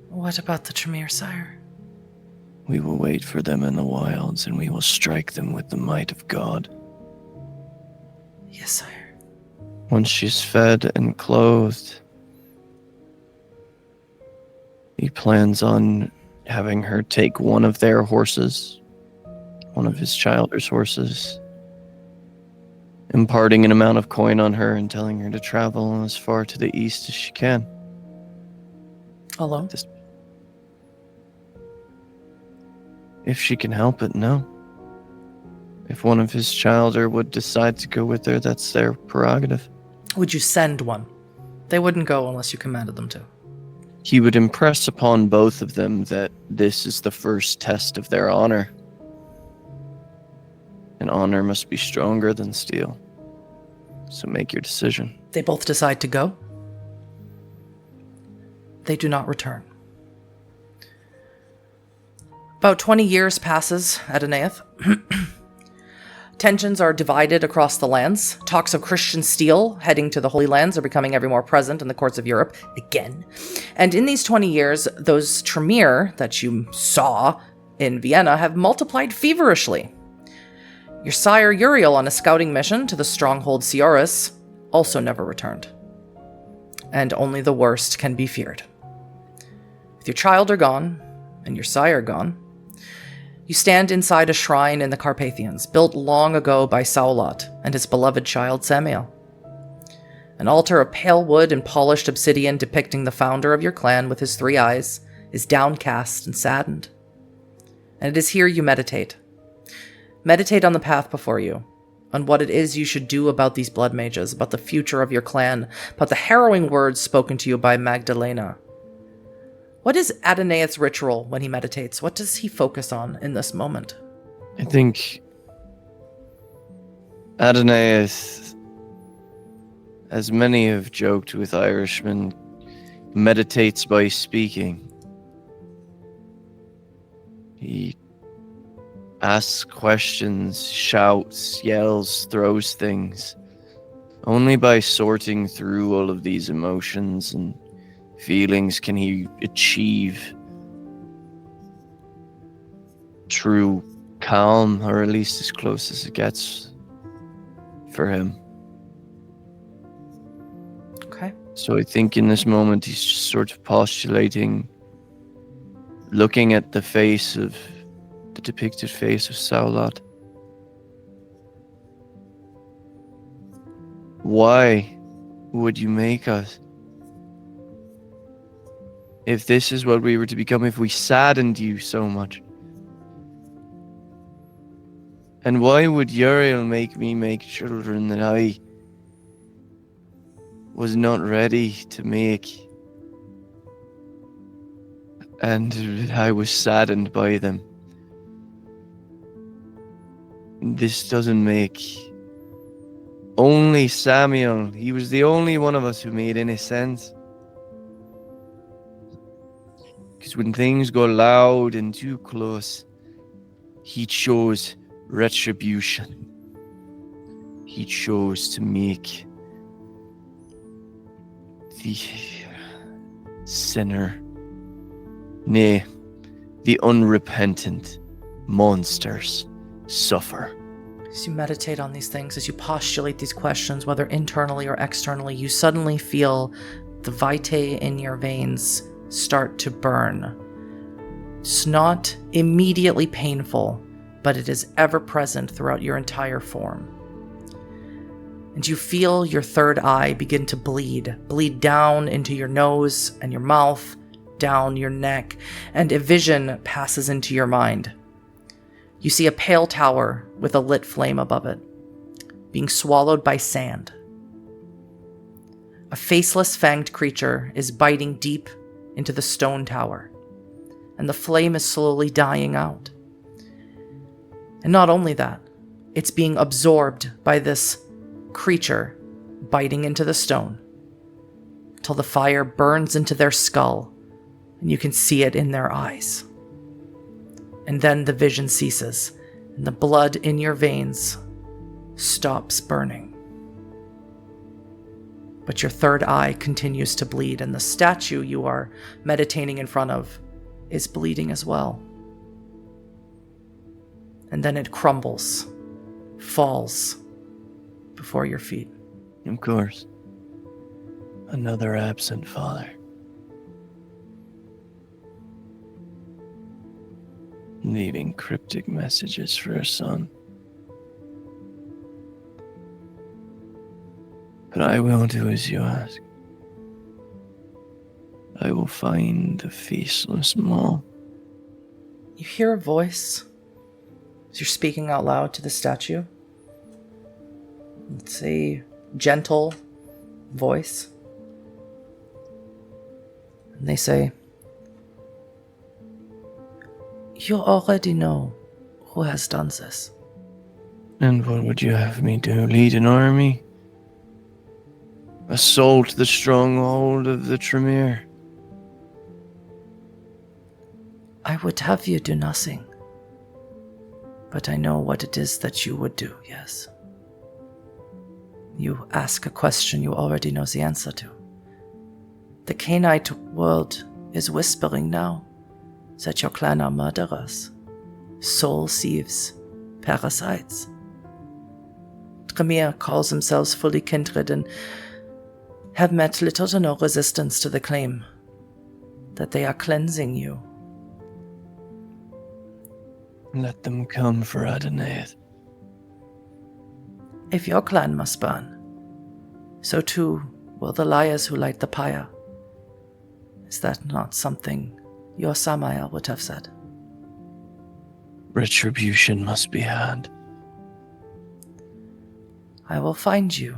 What about the Tremere, sire? We will wait for them in the wilds, and we will strike them with the might of God. Yes, sire. Once she's fed and clothed, he plans on having her take one of their horses, one of his childer's horses, imparting an amount of coin on her and telling her to travel as far to the east as she can. Alone? If she can help it, no. If one of his childer would decide to go with her, that's their prerogative. Would you send one? They wouldn't go unless you commanded them to. He would impress upon both of them that this is the first test of their honor. And honor must be stronger than steel. So make your decision. They both decide to go. They do not return. About 20 years passes at Anaeth. Tensions are divided across the lands. Talks of Christian steel heading to the Holy Lands are becoming ever more present in the courts of Europe, again. And in these 20 years, those Tremere that you saw in Vienna have multiplied feverishly. Your sire Uriel, on a scouting mission to the stronghold Sioris, also never returned. And only the worst can be feared. With your child are gone, and your sire gone, you stand inside a shrine in the Carpathians, built long ago by Saulat and his beloved child Samael. An altar of pale wood and polished obsidian depicting the founder of your clan with his 3 eyes is downcast and saddened. And it is here you meditate. Meditate on the path before you, on what it is you should do about these blood mages, about the future of your clan, about the harrowing words spoken to you by Magdalena. What is Adonai's ritual when he meditates? What does he focus on in this moment? I think Adonai, as many have joked with Irishmen, meditates by speaking. He asks questions, shouts, yells, throws things. Only by sorting through all of these emotions and feelings can he achieve true calm, or at least as close as it gets for him. Okay. So I think in this moment he's just sort of postulating, looking at the depicted face of Saulat. Why would you make us? If this is what we were to become, if we saddened you so much. And why would Uriel make me make children that I was not ready to make? And I was saddened by them. This doesn't make... Only Samuel, he was the only one of us who made any sense. Because when things go loud and too close, he chose retribution. He chose to make the sinner, nay, the unrepentant monsters suffer. As you meditate on these things, as you postulate these questions, whether internally or externally, you suddenly feel the vitae in your veins start to burn. It's not immediately painful, but it is ever present throughout your entire form. And you feel your 3rd eye begin to bleed down into your nose and your mouth, down your neck, and a vision passes into your mind. You see a pale tower with a lit flame above it, being swallowed by sand. A faceless fanged creature is biting deep into the stone tower, and the flame is slowly dying out. And not only that, it's being absorbed by this creature biting into the stone, till the fire burns into their skull, and you can see it in their eyes. And then the vision ceases, and the blood in your veins stops burning. But your 3rd eye continues to bleed, and the statue you are meditating in front of is bleeding as well. And then it crumbles, falls before your feet. Of course. Another absent father. leaving cryptic messages for her son. But I will do as you ask. I will find the faceless mall. You hear a voice as you're speaking out loud to the statue. It's a gentle voice. And they say, "You already know who has done this." And what would you have me do? Lead an army? Assault the stronghold of the Tremere? I would have you do nothing. But I know what it is that you would do, yes. You ask a question you already know the answer to. The Cainite world is whispering now that your clan are murderers, soul thieves, parasites. Tremere calls themselves fully kindred and have met little to no resistance to the claim that they are cleansing you. Let them come for Adonai. If your clan must burn, so too will the liars who light the pyre. Is that not something your Samael would have said? Retribution must be had. I will find you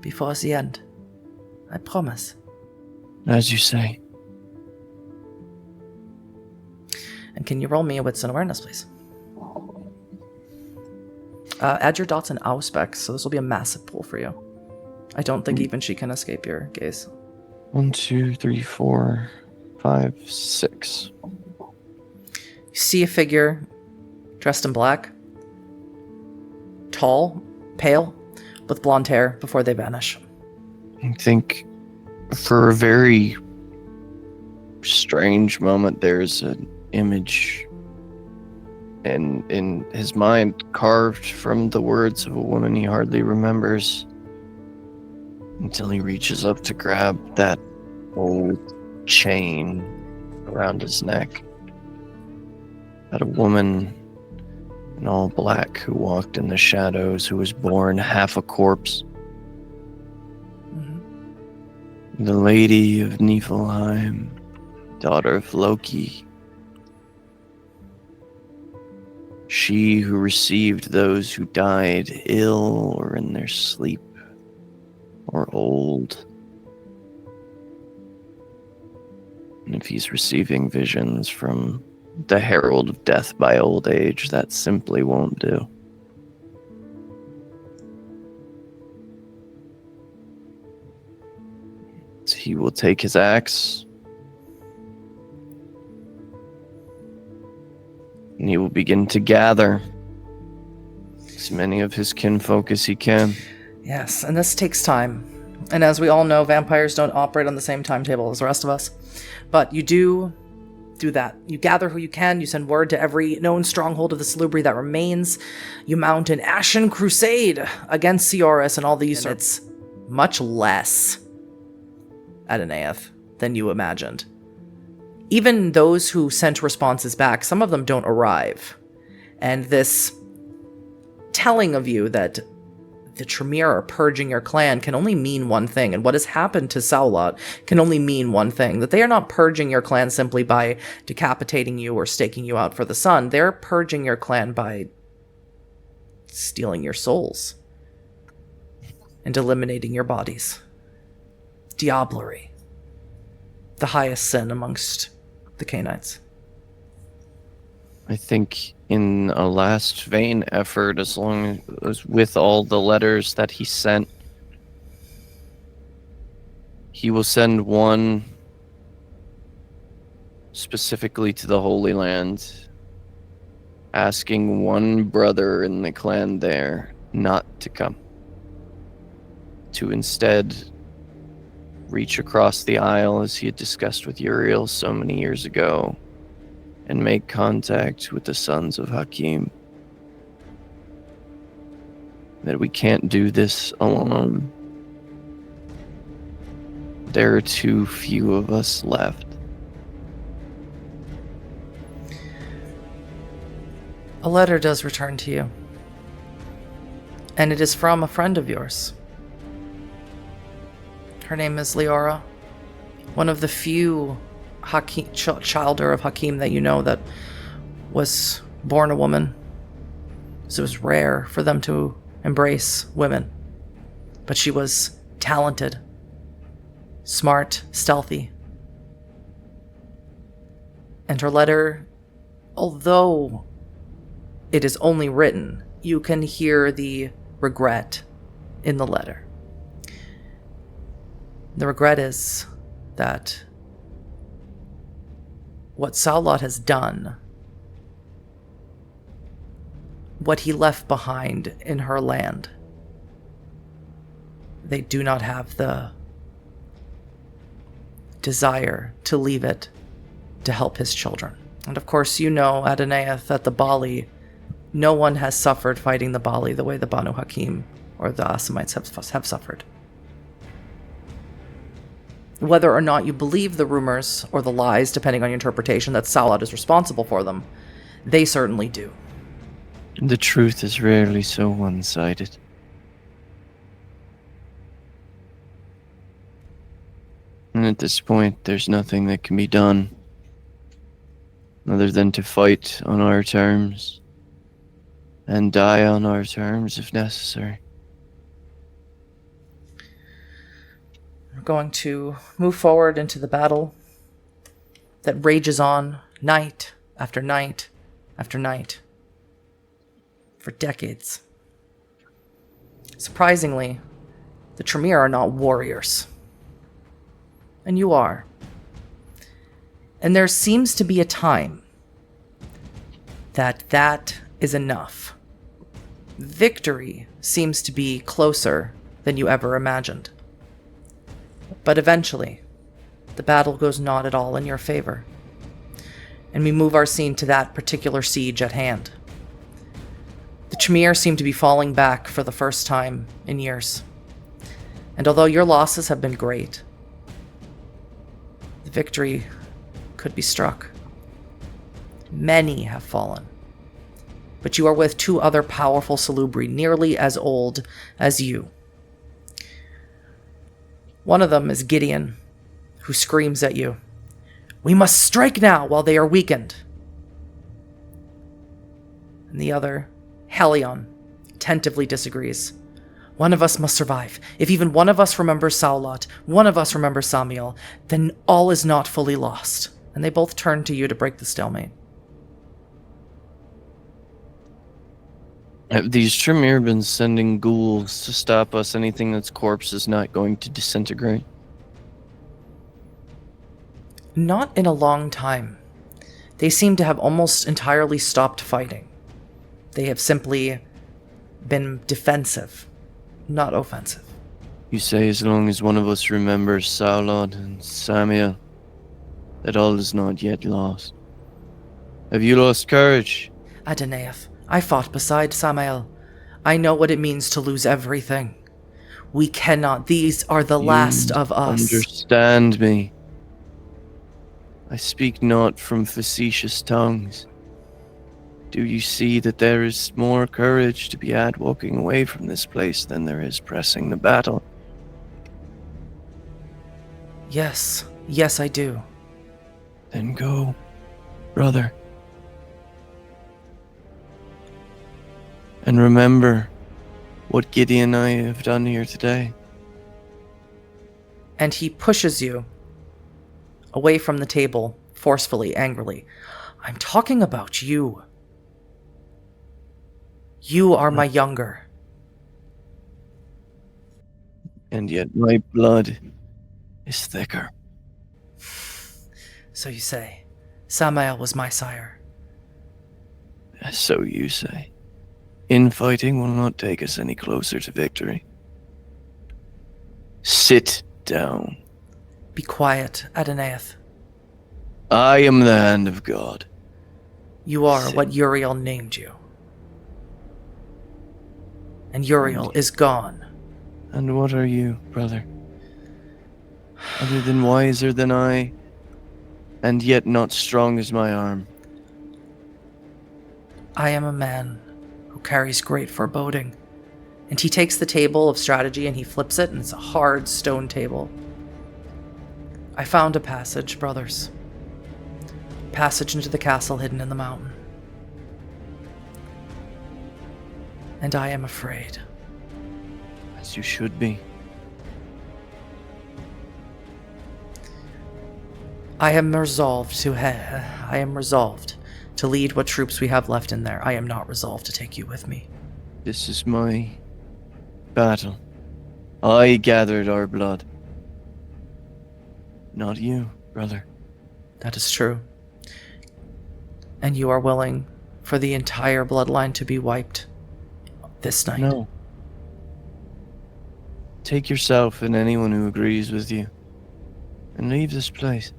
before the end. I promise. As you say. And can you roll me a wits and awareness, please? Add your dots and auspex, so this will be a massive pool for you. I don't think even she can escape your gaze. 1, 2, 3, 4, 5, 6. You see a figure dressed in black, tall, pale, with blonde hair before they vanish. I think for a very strange moment, there's an image in his mind carved from the words of a woman he hardly remembers, until he reaches up to grab that old chain around his neck. That a woman in all black who walked in the shadows, who was born half a corpse. The Lady of Niflheim, daughter of Loki. She who received those who died ill or in their sleep or old. And if he's receiving visions from the herald of death by old age, that simply won't do. So he will take his axe and he will begin to gather as many of his kinfolk as he can. Yes, and this takes time. And as we all know, vampires don't operate on the same timetable as the rest of us. But you do that. You gather who you can, you send word to every known stronghold of the Salubri that remains. You mount an ashen crusade against Sioris and all these. And it's much less Adonaiah than you imagined. Even those who sent responses back, some of them don't arrive. And this telling of you that the Tremere are purging your clan can only mean one thing, and what has happened to Saulot can only mean one thing, that they are not purging your clan simply by decapitating you or staking you out for the sun. They're purging your clan by stealing your souls and eliminating your bodies. Diablerie, the highest sin amongst the Cainites. I think in a last vain effort, as long as with all the letters that he sent, he will send one specifically to the Holy Land, asking one brother in the clan there not to come, to instead reach across the aisle as he had discussed with Uriel so many years ago and make contact with the sons of Hakim. That we can't do this alone. There are too few of us left. A letter does return to you. And it is from a friend of yours. Her name is Leora. One of the few childer of Hakim that you know that was born a woman. So it was rare for them to embrace women. But she was talented, smart, stealthy. And her letter, although it is only written, you can hear the regret in the letter. The regret is that what Saulot has done, what he left behind in her land, they do not have the desire to leave it to help his children. And of course, you know, Adonaiah, that the Bali, no one has suffered fighting the Bali the way the Banu Hakim or the Assamites have suffered. Whether or not you believe the rumors or the lies, depending on your interpretation, that Saulot is responsible for them, they certainly do. The truth is rarely so one-sided. And at this point, there's nothing that can be done other than to fight on our terms and die on our terms if necessary. We're going to move forward into the battle that rages on night after night after night for decades. Surprisingly, the Tremere are not warriors. And you are. And there seems to be a time that is enough. Victory seems to be closer than you ever imagined. But eventually, the battle goes not at all in your favor. And we move our scene to that particular siege at hand. The Tremere seem to be falling back for the first time in years. And although your losses have been great, the victory could be struck. Many have fallen. But you are with two other powerful Salubri, nearly as old as you. One of them is Gideon, who screams at you, "We must strike now while they are weakened." And the other, Helion, tentatively disagrees. "One of us must survive. If even one of us remembers Saulot, one of us remembers Samiel, then all is not fully lost." And they both turn to you to break the stalemate. Have these Tremere been sending ghouls to stop us? Anything that's corpse is not going to disintegrate? Not in a long time. They seem to have almost entirely stopped fighting. They have simply been defensive, not offensive. You say as long as one of us remembers Saulot and Samiel, that all is not yet lost. Have you lost courage? Adonaiah, I fought beside Samael. I know what it means to lose everything. We cannot. These are the last of us. Understand me. I speak not from facetious tongues. Do you see that there is more courage to be had walking away from this place than there is pressing the battle? Yes, yes I do. Then go, brother. And remember what Gideon and I have done here today. And he pushes you away from the table, forcefully, angrily. I'm talking about you. You are my younger. And yet my blood is thicker. So you say. Samael was my sire. So you say. Infighting will not take us any closer to victory. Sit down. Be quiet, Adonaiah. I am the hand of God. You are what Uriel named you. And Uriel is gone. And what are you, brother? Other than wiser than I, and yet not strong as my arm. I am a man who carries great foreboding. And he takes the table of strategy and he flips it, and it's a hard stone table. I found a passage, brothers. Passage into the castle hidden in the mountain. And I am afraid. As you should be. I am resolved to lead what troops we have left in there. I am not resolved to take you with me. This is my battle. I gathered our blood. Not you, brother. That is true. And you are willing for the entire bloodline to be wiped this night? No. Take yourself and anyone who agrees with you and leave this place.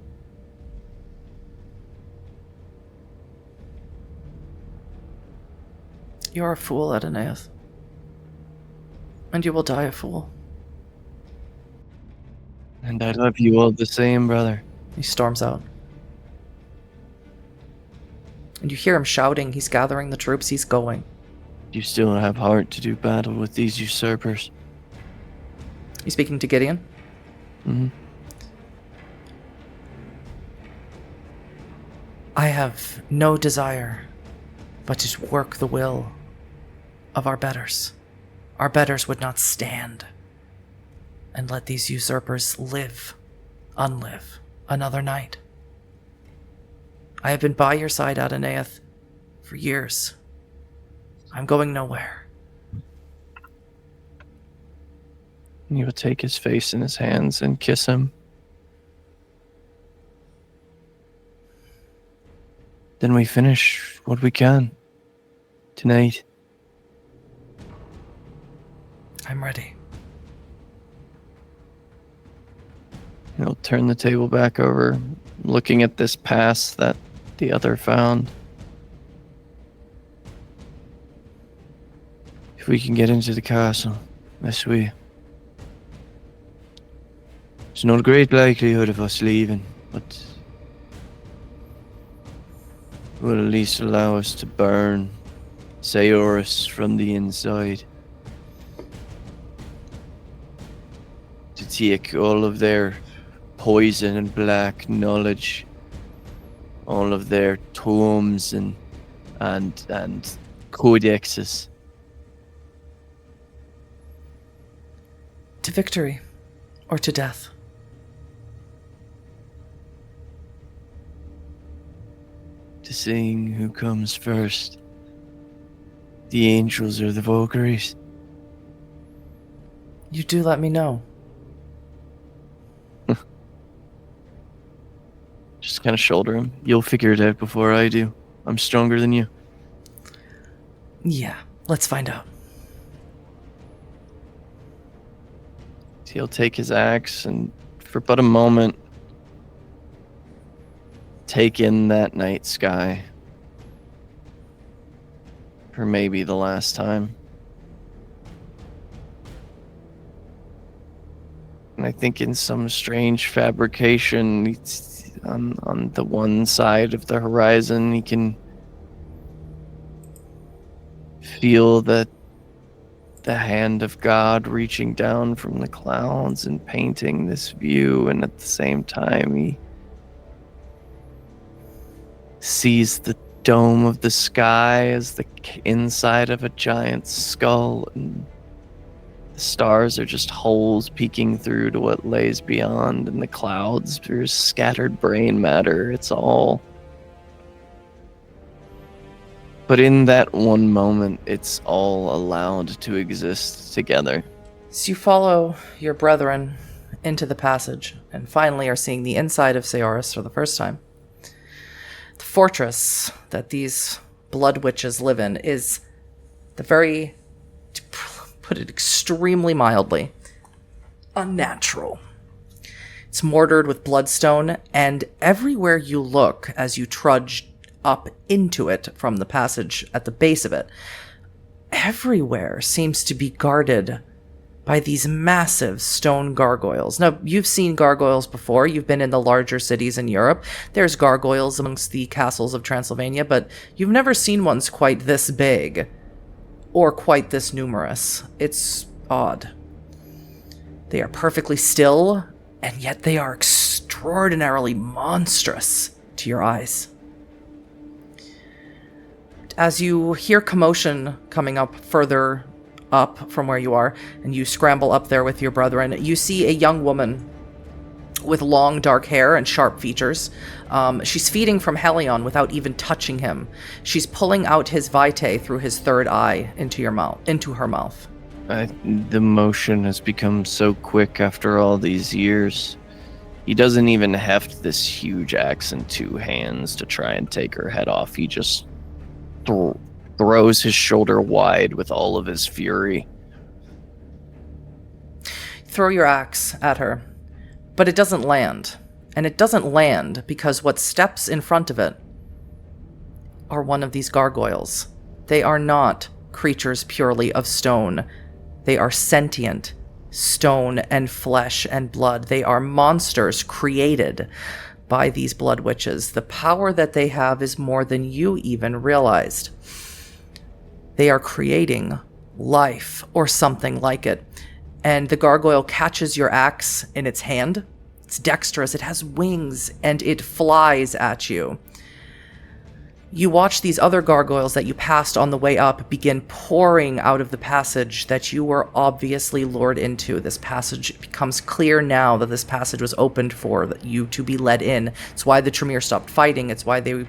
You are a fool, Adonais. And you will die a fool. And I love you all the same, brother. He storms out. And you hear him shouting. He's gathering the troops. He's going. You still have heart to do battle with these usurpers. You speaking to Gideon? Mm-hmm. I have no desire but to work the will of our betters. Our betters would not stand and let these usurpers unlive another night. I have been by your side, Adonais, for years. I'm going nowhere. You will take his face in his hands and kiss him. Then we finish what we can tonight. I'm ready. He'll turn the table back over, looking at this pass that the other found. If we can get into the castle, yes we. There's no great likelihood of us leaving, but it will at least allow us to burn Seoris from the inside. To take all of their poison and black knowledge, all of their tomes and codexes. To victory or to death. To seeing who comes first. The angels or the Valkyries. You do let me know. Just kind of shoulder him. You'll figure it out before I do. I'm stronger than you. Yeah, let's find out. He'll take his axe and, for but a moment, take in that night sky. For maybe the last time. And I think in some strange fabrication, on the one side of the horizon, he can feel the hand of God reaching down from the clouds and painting this view, and at the same time he sees the dome of the sky as the inside of a giant skull, and the stars are just holes peeking through to what lays beyond, and the clouds, there's scattered brain matter. It's all... But in that one moment, it's all allowed to exist together. So you follow your brethren into the passage, and finally are seeing the inside of Seoris for the first time. The fortress that these blood witches live in is the very, to put it extremely mildly, unnatural. It's mortared with bloodstone, and everywhere you look as you trudge up into it from the passage at the base of it, everywhere seems to be guarded by these massive stone gargoyles. Now, you've seen gargoyles before. You've been in the larger cities in Europe. There's gargoyles amongst the castles of Transylvania, but you've never seen ones quite this big or quite this numerous. It's odd. They are perfectly still, and yet they are extraordinarily monstrous to your eyes. As you hear commotion coming up further up from where you are, and you scramble up there with your brethren, you see a young woman with long dark hair and sharp features. She's feeding from Helion without even touching him. She's pulling out his vitae through his third eye into her mouth. The motion has become so quick after all these years. He doesn't even heft this huge axe in two hands to try and take her head off. He just throws his shoulder wide with all of his fury. Throw your axe at her, but it doesn't land. And it doesn't land because what steps in front of it are one of these gargoyles. They are not creatures purely of stone. They are sentient, stone and flesh and blood. They are monsters created by these blood witches. The power that they have is more than you even realized. They are creating life or something like it. And the gargoyle catches your axe in its hand. It's dexterous, it has wings, and it flies at you. You watch these other gargoyles that you passed on the way up begin pouring out of the passage that you were obviously lured into. This passage becomes clear now that this passage was opened for you to be led in. It's why the Tremere stopped fighting. It's why they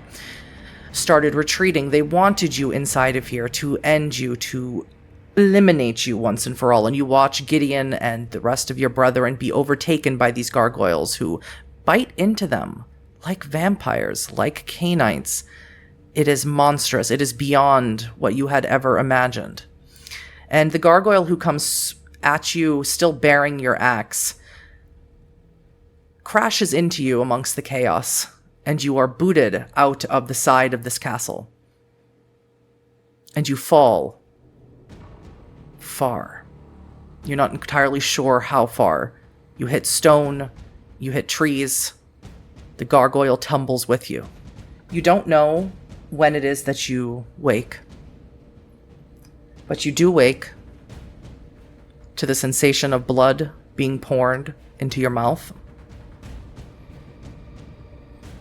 started retreating. They wanted you inside of here to end you, to eliminate you once and for all. And you watch Gideon and the rest of your brethren be overtaken by these gargoyles who bite into them like vampires, like canites. It is monstrous. It is beyond what you had ever imagined. And the gargoyle who comes at you, still bearing your axe, crashes into you amongst the chaos, and you are booted out of the side of this castle. And you fall far. You're not entirely sure how far. You hit stone, you hit trees, the gargoyle tumbles with you. You don't know when it is that you wake, but you do wake to the sensation of blood being poured into your mouth.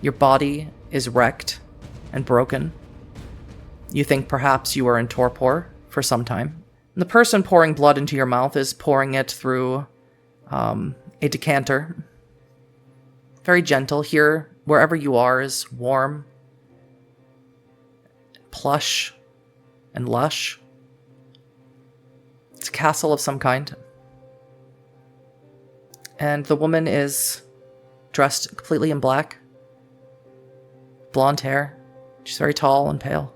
Your body is wrecked and broken. You think perhaps you are in torpor for some time. And the person pouring blood into your mouth is pouring it through a decanter. Very gentle. Here, wherever you are, is warm, plush, and lush. It's a castle of some kind. And the woman is dressed completely in black. Blonde hair. She's very tall and pale.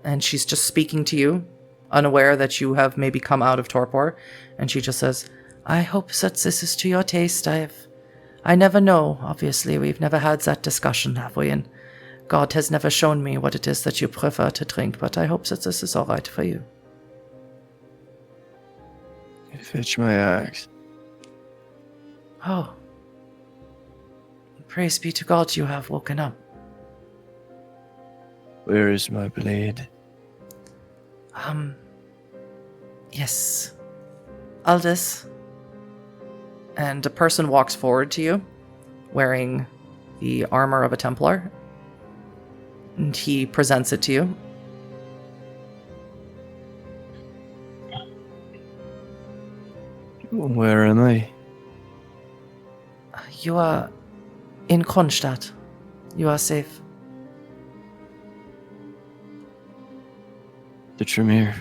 And she's just speaking to you, unaware that you have maybe come out of torpor. And she just says, I hope that this is to your taste. I never know, obviously. We've never had that discussion, have we? And God has never shown me what it is that you prefer to drink, but I hope that this is all right for you. Fetch my axe. Oh. Praise be to God you have woken up. Where is my blade? Yes. Aldous. And a person walks forward to you, wearing the armor of a Templar. And he presents it to you. Where am I? You are in Kronstadt. You are safe. The Tremere.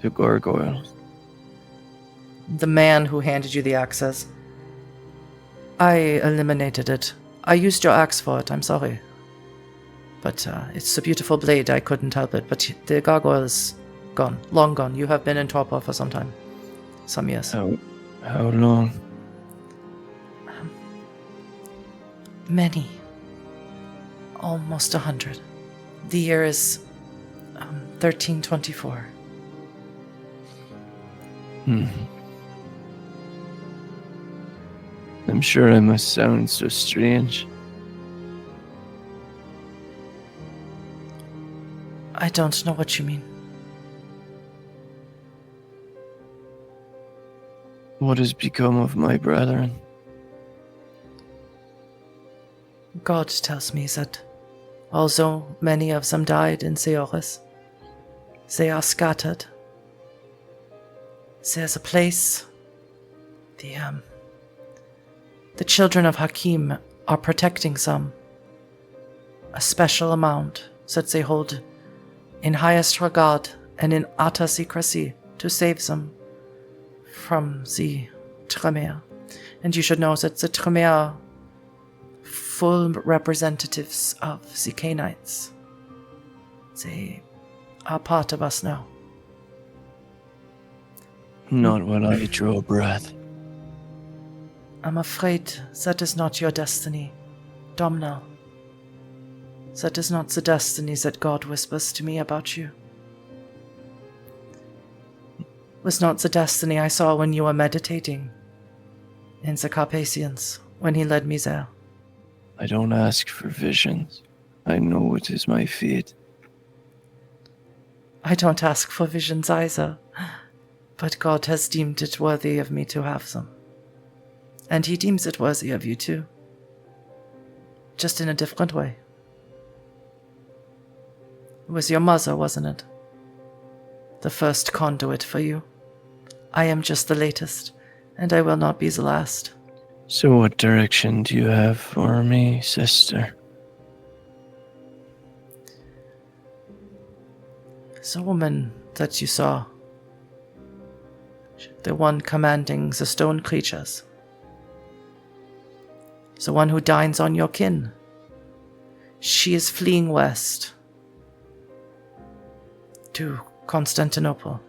The gargoyles. The man who handed you the axe says, I eliminated it. I used your axe for it, I'm sorry. But it's a beautiful blade, I couldn't help it. But the gargoyle is gone, long gone. You have been in torpor for some time. Some years. How long? Many. Almost 100. The year is 1324. I'm sure I must sound so strange. I don't know what you mean. What has become of my brethren? God tells me that although many of them died in Seoris, they are scattered. There's a place. The children of Hakim are protecting some. A special amount that they hold in highest regard and in utter secrecy to save them from the Tremere. And you should know that the Tremere full representatives of the Canaanites. They are part of us now. Not when I draw breath. I'm afraid that is not your destiny, Domnall. That is not the destiny that God whispers to me about you. Was not the destiny I saw when you were meditating in the Carpathians, when he led me there. I don't ask for visions. I know it is my fate. I don't ask for visions either, but God has deemed it worthy of me to have them. And he deems it worthy of you too. Just in a different way. It was your mother, wasn't it? The first conduit for you. I am just the latest, and I will not be the last. So what direction do you have for me, sister? The woman that you saw. The one commanding the stone creatures. The one who dines on your kin. She is fleeing west to Constantinople.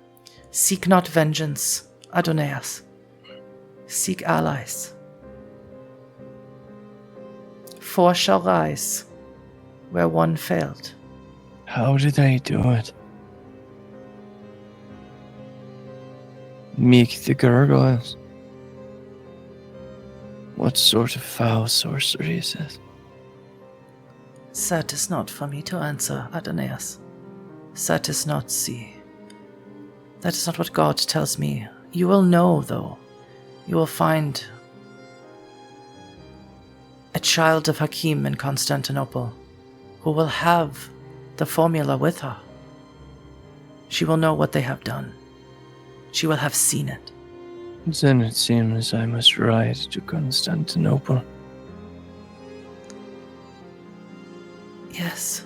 Seek not vengeance, Adonais. Seek allies. 4 shall rise where 1 failed. How did they do it? Make the gargoyles? What sort of foul sorcery is this? That is not for me to answer, Adonais. That is not That is not what God tells me. You will know, though. You will find a child of Hakim in Constantinople who will have the formula with her. She will know what they have done. She will have seen it. Then it seems I must ride to Constantinople. Yes,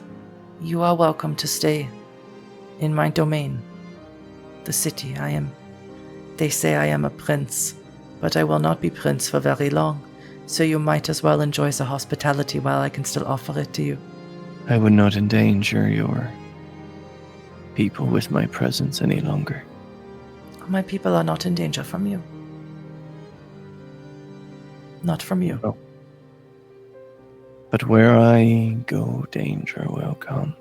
you are welcome to stay in my domain, the city. They say I am a prince, but I will not be prince for very long, so you might as well enjoy the hospitality while I can still offer it to you. I would not endanger your people with my presence any longer. My people are not in danger from you. Not from you. Oh. But where I go, danger will come.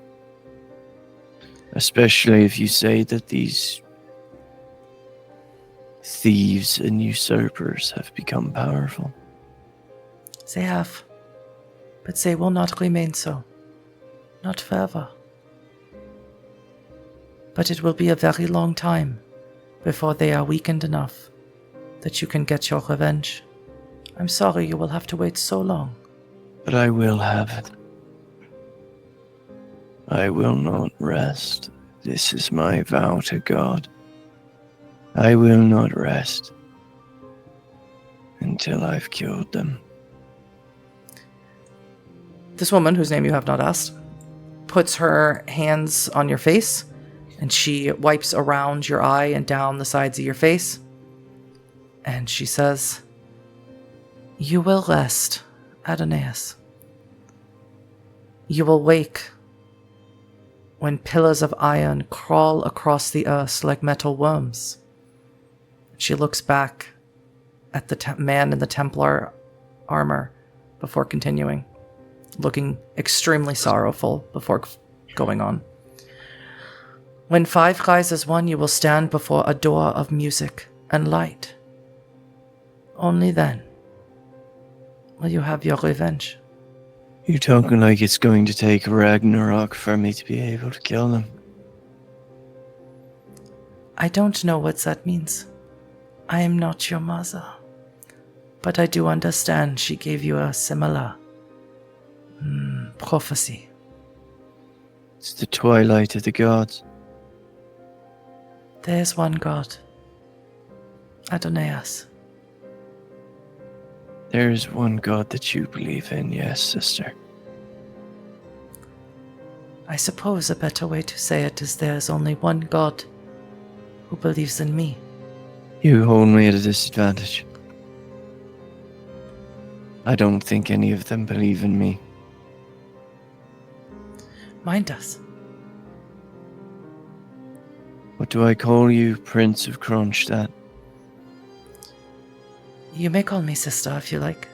Especially if you say that these thieves and usurpers have become powerful. They have. But they will not remain so. Not forever. But it will be a very long time before they are weakened enough that you can get your revenge. I'm sorry you will have to wait so long. But I will have it. I will not rest. This is my vow to God. I will not rest until I've killed them. This woman, whose name you have not asked, puts her hands on your face, and she wipes around your eye and down the sides of your face. And she says, "You will rest, Adonais. You will wake when pillars of iron crawl across the earth like metal worms." She looks back at the man in the Templar armor before continuing, looking extremely sorrowful before going on. When 5 rise as 1, you will stand before a door of music and light. Only then will you have your revenge. You're talking like it's going to take Ragnarok for me to be able to kill them. I don't know what that means. I am not your mother. But I do understand she gave you a similar prophecy. It's the twilight of the gods. There is one God, Adonais. There is one God that you believe in, yes, sister. I suppose a better way to say it is there is only one God who believes in me. You hold me at a disadvantage. I don't think any of them believe in me. Mine does. What do I call you, Prince of Kronstadt? You may call me sister if you like.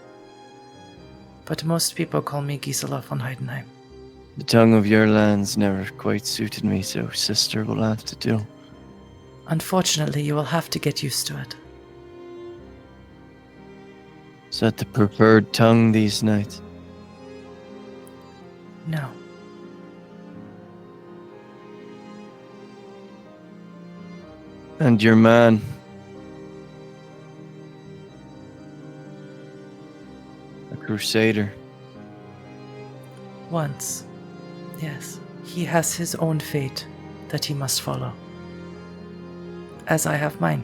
But most people call me Gisela von Heidenheim. The tongue of your lands never quite suited me, so sister will have to do. Unfortunately, you will have to get used to it. Is that the preferred tongue these nights? No. And your man? A crusader? Once. Yes. He has his own fate that he must follow. As I have mine.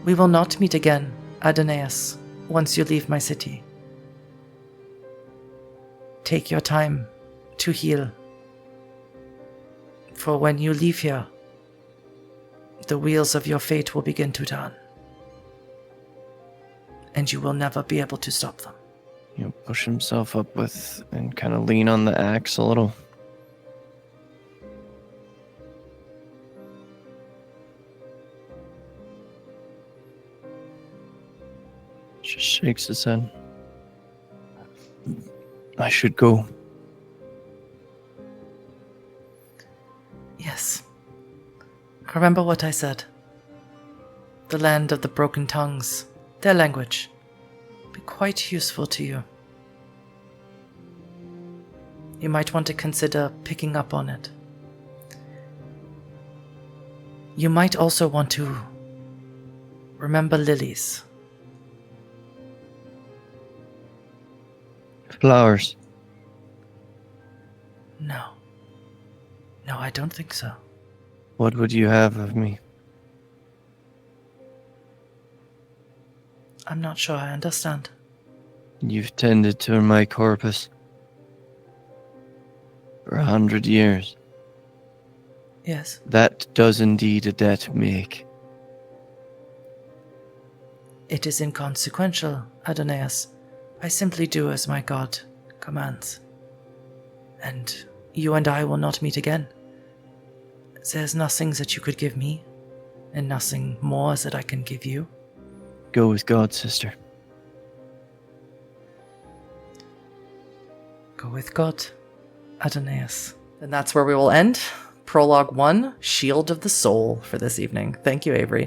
We will not meet again, Adonais, once you leave my city. Take your time to heal. For when you leave here, the wheels of your fate will begin to turn. And you will never be able to stop them. He'll push himself up with and kind of lean on the axe a little. Just shakes his head. I should go. Yes. Remember what I said. The land of the broken tongues, their language, be quite useful to you. You might want to consider picking up on it. You might also want to remember lilies. Flowers. No. No, I don't think so. What would you have of me? I'm not sure I understand. You've tended to my corpus for 100 years. Yes. That does indeed a debt make. It is inconsequential, Adonais. I simply do as my God commands. And you and I will not meet again. There's nothing that you could give me, and nothing more that I can give you. Go with God, sister. Go with God, Adonais. And that's where we will end Prologue 1, Shield of the Soul, for this evening. Thank you, Avery.